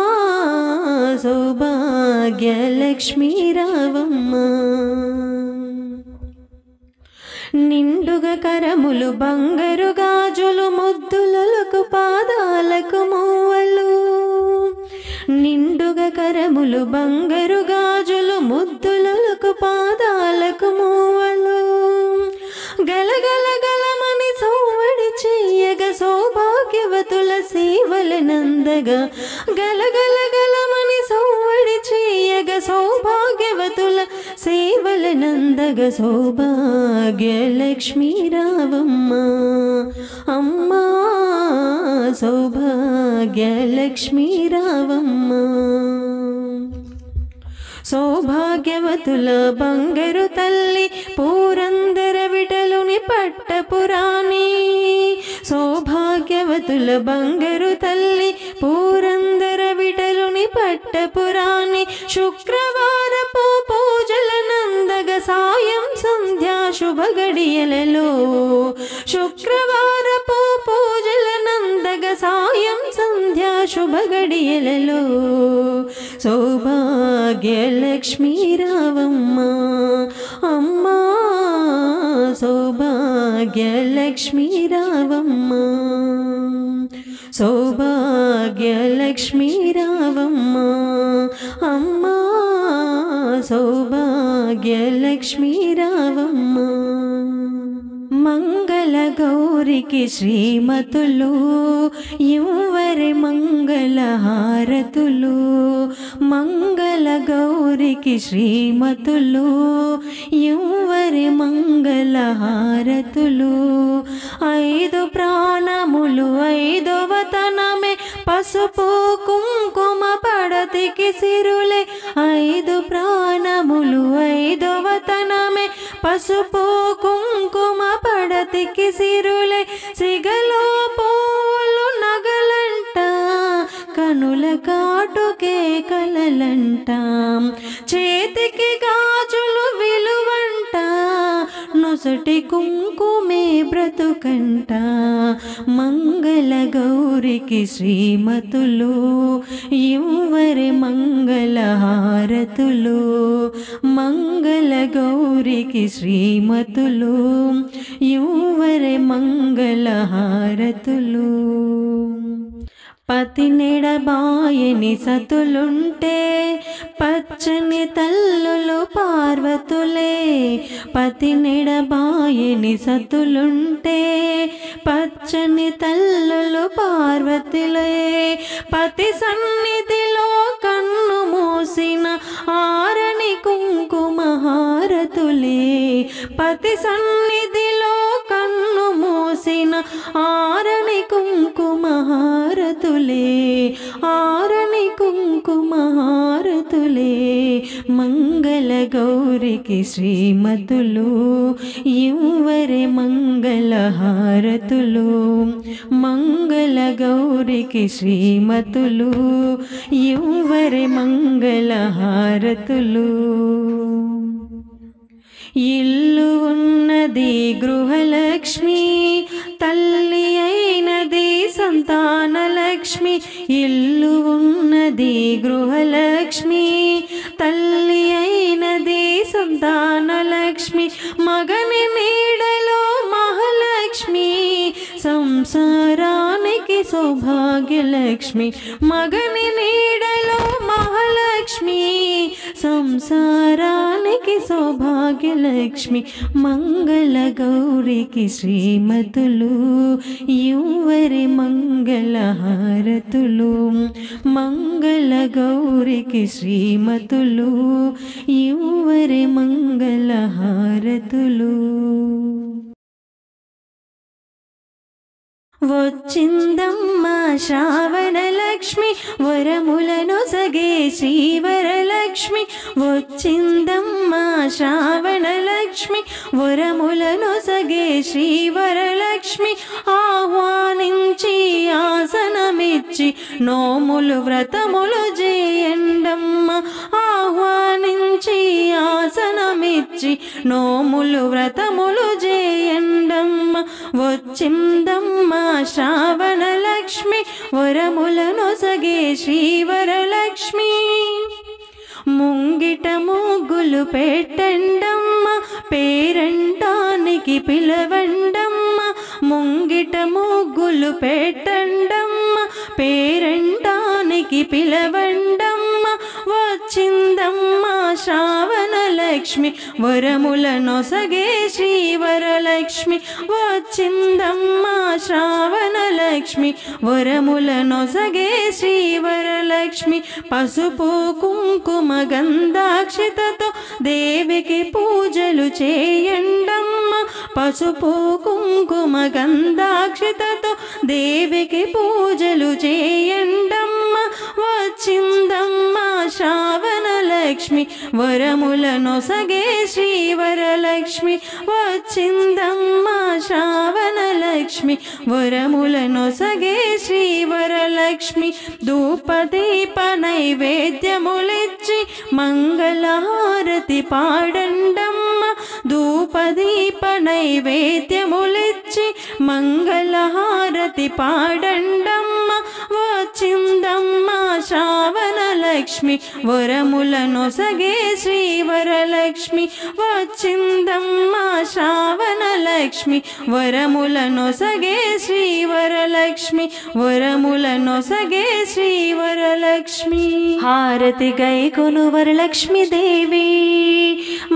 సౌభాగ్య లక్ష్మీ రావమ్మ. నిండుగా కరములు బంగారు గాజులు ముద్దులకు పాదాలకు మూవలు, నిండుగా కరములు బంగారు గాజులు ముద్దులకు పాదాలకు మూవలు, గలగల గలమని సౌవడి చెయ్యగా సౌభాగ్యవతుల సేవలనందగా, గలగల గలమని సౌవడి చెయ్యగా సౌభాగ్యవతుల సేవలనందగా. సౌభాగ్య లక్ష్మీ రావమ్మ అమ్మా, సౌభాగ్య లక్ష్మీ రావమ్మ. సౌభాగ్యవతుల బంగారు తల్లి పూరందర విఠలుని పట్టపురాణి, సౌభాగ్యవతుల బంగారు తల్లి పూరందర విఠలుని పట్టపురాణి. శుక్రవారపు పూజల నందగ సాయం సంధ్యా శుభ గడియలలో, శుక్రవారపు పూజల నందగ సాయం సంధ్యా శుభ గడియలలో. సౌభాగ్య లక్ష్మీ రావమ్మ అమ్మా, సౌభాగ్య లక్ష్మీ రావమ్మ, సౌభాగ్య లక్ష్మీ రావమ్మ అమ్మా, సౌభాగ్య లక్ష్మీ రావమ్మ. మంగళ గౌరికి శ్రీమతులు యువరి మంగళ హారతులు, మంగళ గౌరికి శ్రీమతులు యువరి మంగళ హారతులు. ఐదు ప్రాణములు ఐదవ తనమే పసుపు కుంకుమ పడతికి సిరులే 5 ప్రాణములు 5వ తనమే పసుపు కుంకుమ పడతికి సిరులే సిగలో పూలు నగలంట కనుల కాటుకే కలలంట చేతికి గాజులు విలువంట నొసటి కుంకుమే బ్రతుకంట మంగళ గౌరికి శ్రీమతులు ఇవ్వరి మంగళ హారతులు మంగళ గౌరికి శ్రీమతులు ఇవ్వరి మంగళ హారతులు పతినెడబాయని సతులుంటే పచ్చని తల్లులు పార్వతులే పతినెడబాయని సతులుంటే పచ్చని తల్లులు పార్వతులే పతి సన్నిధిలో కన్ను మూసిన ఆరని కుంకుమ హారతులే పతి సన్నిధిలో కన్ను మూసిన ఆరని కుంకుమ హారతులే ఆరని కుంకుమ హారతులే మంగళ గౌరికి శ్రీమతులు ఇవ్వరి మంగళ హారతులు మంగళ గౌరికి శ్రీమతులు ఇవ్వరి మంగళ హారతులు ఇల్లు ఉన్నది గృహలక్ష్మి తల్లి అయినది సంతానలక్ష్మి ఇల్లు ఉన్నది గృహలక్ష్మి తల్లి అయినది సంతానలక్ష్మి మగని నీడలో మహాలక్ష్మి సంసారానికి సౌభాగ్యలక్ష్మి మగని నీడలో మహాలక్ష్మి సంసారానికి సౌభాగ్యలక్ష్మి మంగళ గౌరికి శ్రీమతులు ఇవ్వరి మంగళ హారతులు మంగళ గౌరికి శ్రీమతులు ఇవ్వరి మంగళ హారతులు వచ్చిందమ్మ శ్రావణలక్ష్మి వరములను సగే శ్రీవరలక్ష్మి వచ్చిందమ్మ శ్రావణలక్ష్మి వరములను సగే శ్రీవరలక్ష్మి ఆహ్వానించి ఆసనమిచ్చి నోములు వ్రతములు చేయండమ్మ ఆహ్వానించి ఆసనమిచ్చి నోములు వ్రతములు చేయండమ్మ వచ్చిందమ్మ శ్రావణలక్ష్మి వరములను సగే శ్రీవరలక్ష్మి ముంగిట ముగ్గులు పెట్టండమ్మ పేరంటానికి పిలవండమ్మ ముంగిట ముగ్గులు పెట్టండమ్మ పేరంటానికి పిలవండమ్మ వచ్చిందమ్మ శ్రావణలక్ష్మి వరములను సగే శ్రీవరలక్ష్మి వచ్చిందమ్మ శ్రావణలక్ష్మి వరములను సగే శ్రీవరలక్ష్మి పసుపు కుంకుమ గంధాక్షితతో దేవికి పూజలు చేయండమ్మ పసుపు కుంకుమ గంధాక్షితతో దేవికి పూజలు చేయండమ్మ వచ్చిందమ్మ శ్రావణలక్ష్మి వరములను సగే శ్రీవరలక్ష్మి వచ్చిందమ్మ శ్రావణలక్ష్మి వరములను సగే శ్రీవరలక్ష్మి ధూపదీప నైవేద్యములిచ్చి మంగళహారతి పాడండమ్మ ధూపదీప నైవేద్యములిచ్చి మంగళహారతి పాడండమ్మ వచ్చిందమ్మ శ్రావణలక్ష్మి వరములను సగే శ్రీవరలక్ష్మి వచ్చిందమ్మ శ్రావణలక్ష్మి వరములను సగే శ్రీవరలక్ష్మి వరములను సగే శ్రీవరలక్ష్మి హారతి గైకొను వరలక్ష్మి దేవి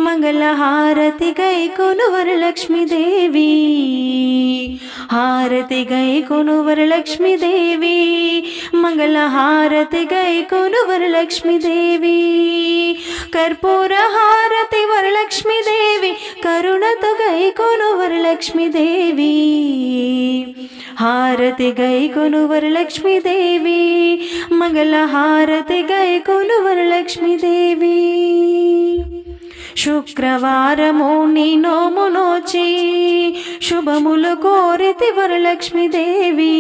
మంగళహారతి గైకొను వరలక్ష్మి దేవి హారతి గైకొను వరలక్ష్మి దేవి మంగళహారతి గైకొను వరలక్ష్మి దేవి కర్పూర హారతి వరలక్ష్మి దేవి కరుణతో గై గైకొను వరలక్ష్మీదేవి హారతి గైకొను వరలక్ష్మీదేవి మంగళ హారతి గైకొను వరలక్ష్మీదేవి శుక్రవారము నీ నోము నోచి శుభములు కోరితి వరలక్ష్మీదేవి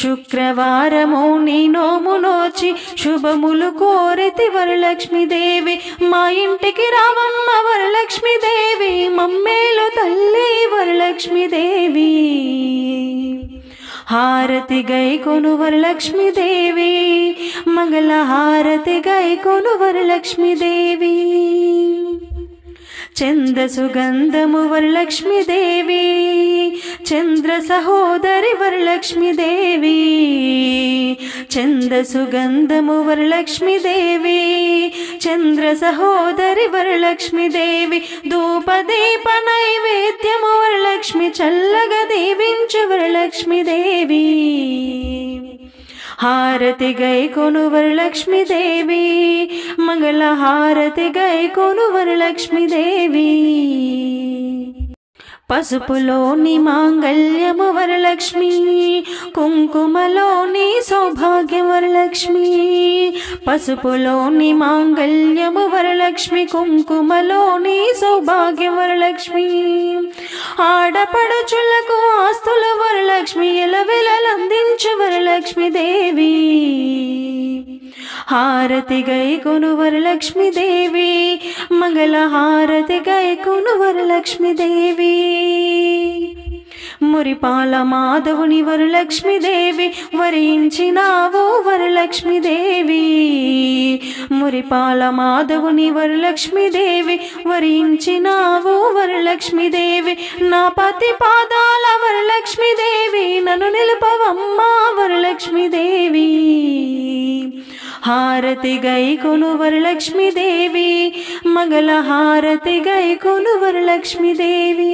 శుక్రవారము నీ నోము నోచి శుభములు కోరితి వరలక్ష్మీదేవి మా ఇంటికి రావమ్మ వరలక్ష్మీదేవి మమ్మేలు తల్లి వరలక్ష్మీదేవి హారతి గైకొను వరలక్ష్మీదేవి మంగళ హారతి గైకొను వరలక్ష్మీదేవి చంద్ర సుగంధము వరలక్ష్మీదేవి చంద్ర సహోదరి వరలక్ష్మీదేవి చంద్ర సుగంధము వరలక్ష్మీదేవి చంద్ర సహోదరి వరలక్ష్మీదేవి ధూపదీప నైవేద్యము వరలక్ష్మి చల్లగా దీవించు వరలక్ష్మీదేవి హారతి గైకొను వరలక్ష్మీదేవి మంగళ హారతి గైకొను వరలక్ష్మీదేవి పసుపులోని మాంగళ్యము వరలక్ష్మి కుంకుమలోని సౌభాగ్యం వరలక్ష్మి పసుపులోని మాంగళ్యము వరలక్ష్మి కుంకుమలోని సౌభాగ్యం వరలక్ష్మి ఆడపడుచులకు ఆస్తుల వరలక్ష్మి ఎలవెలలందించు వరలక్ష్మీదేవి హారతి గైకొను వరలక్ష్మీదేవి మంగళ హారతి గైకొను వరలక్ష్మీదేవి మురిపాల మాధవుని వరలక్ష్మీదేవి వరించినావు వరలక్ష్మీదేవి మురిపాల మాధవుని వరలక్ష్మీదేవి వరించినావు వరలక్ష్మీదేవి నా పతి పాదాల వరలక్ష్మీదేవి నన్ను నిలుపవమ్మా వరలక్ష్మీదేవి హారతి గైకొను వరలక్ష్మీదేవి మంగళ హారతి గైకొను వరలక్ష్మీదేవి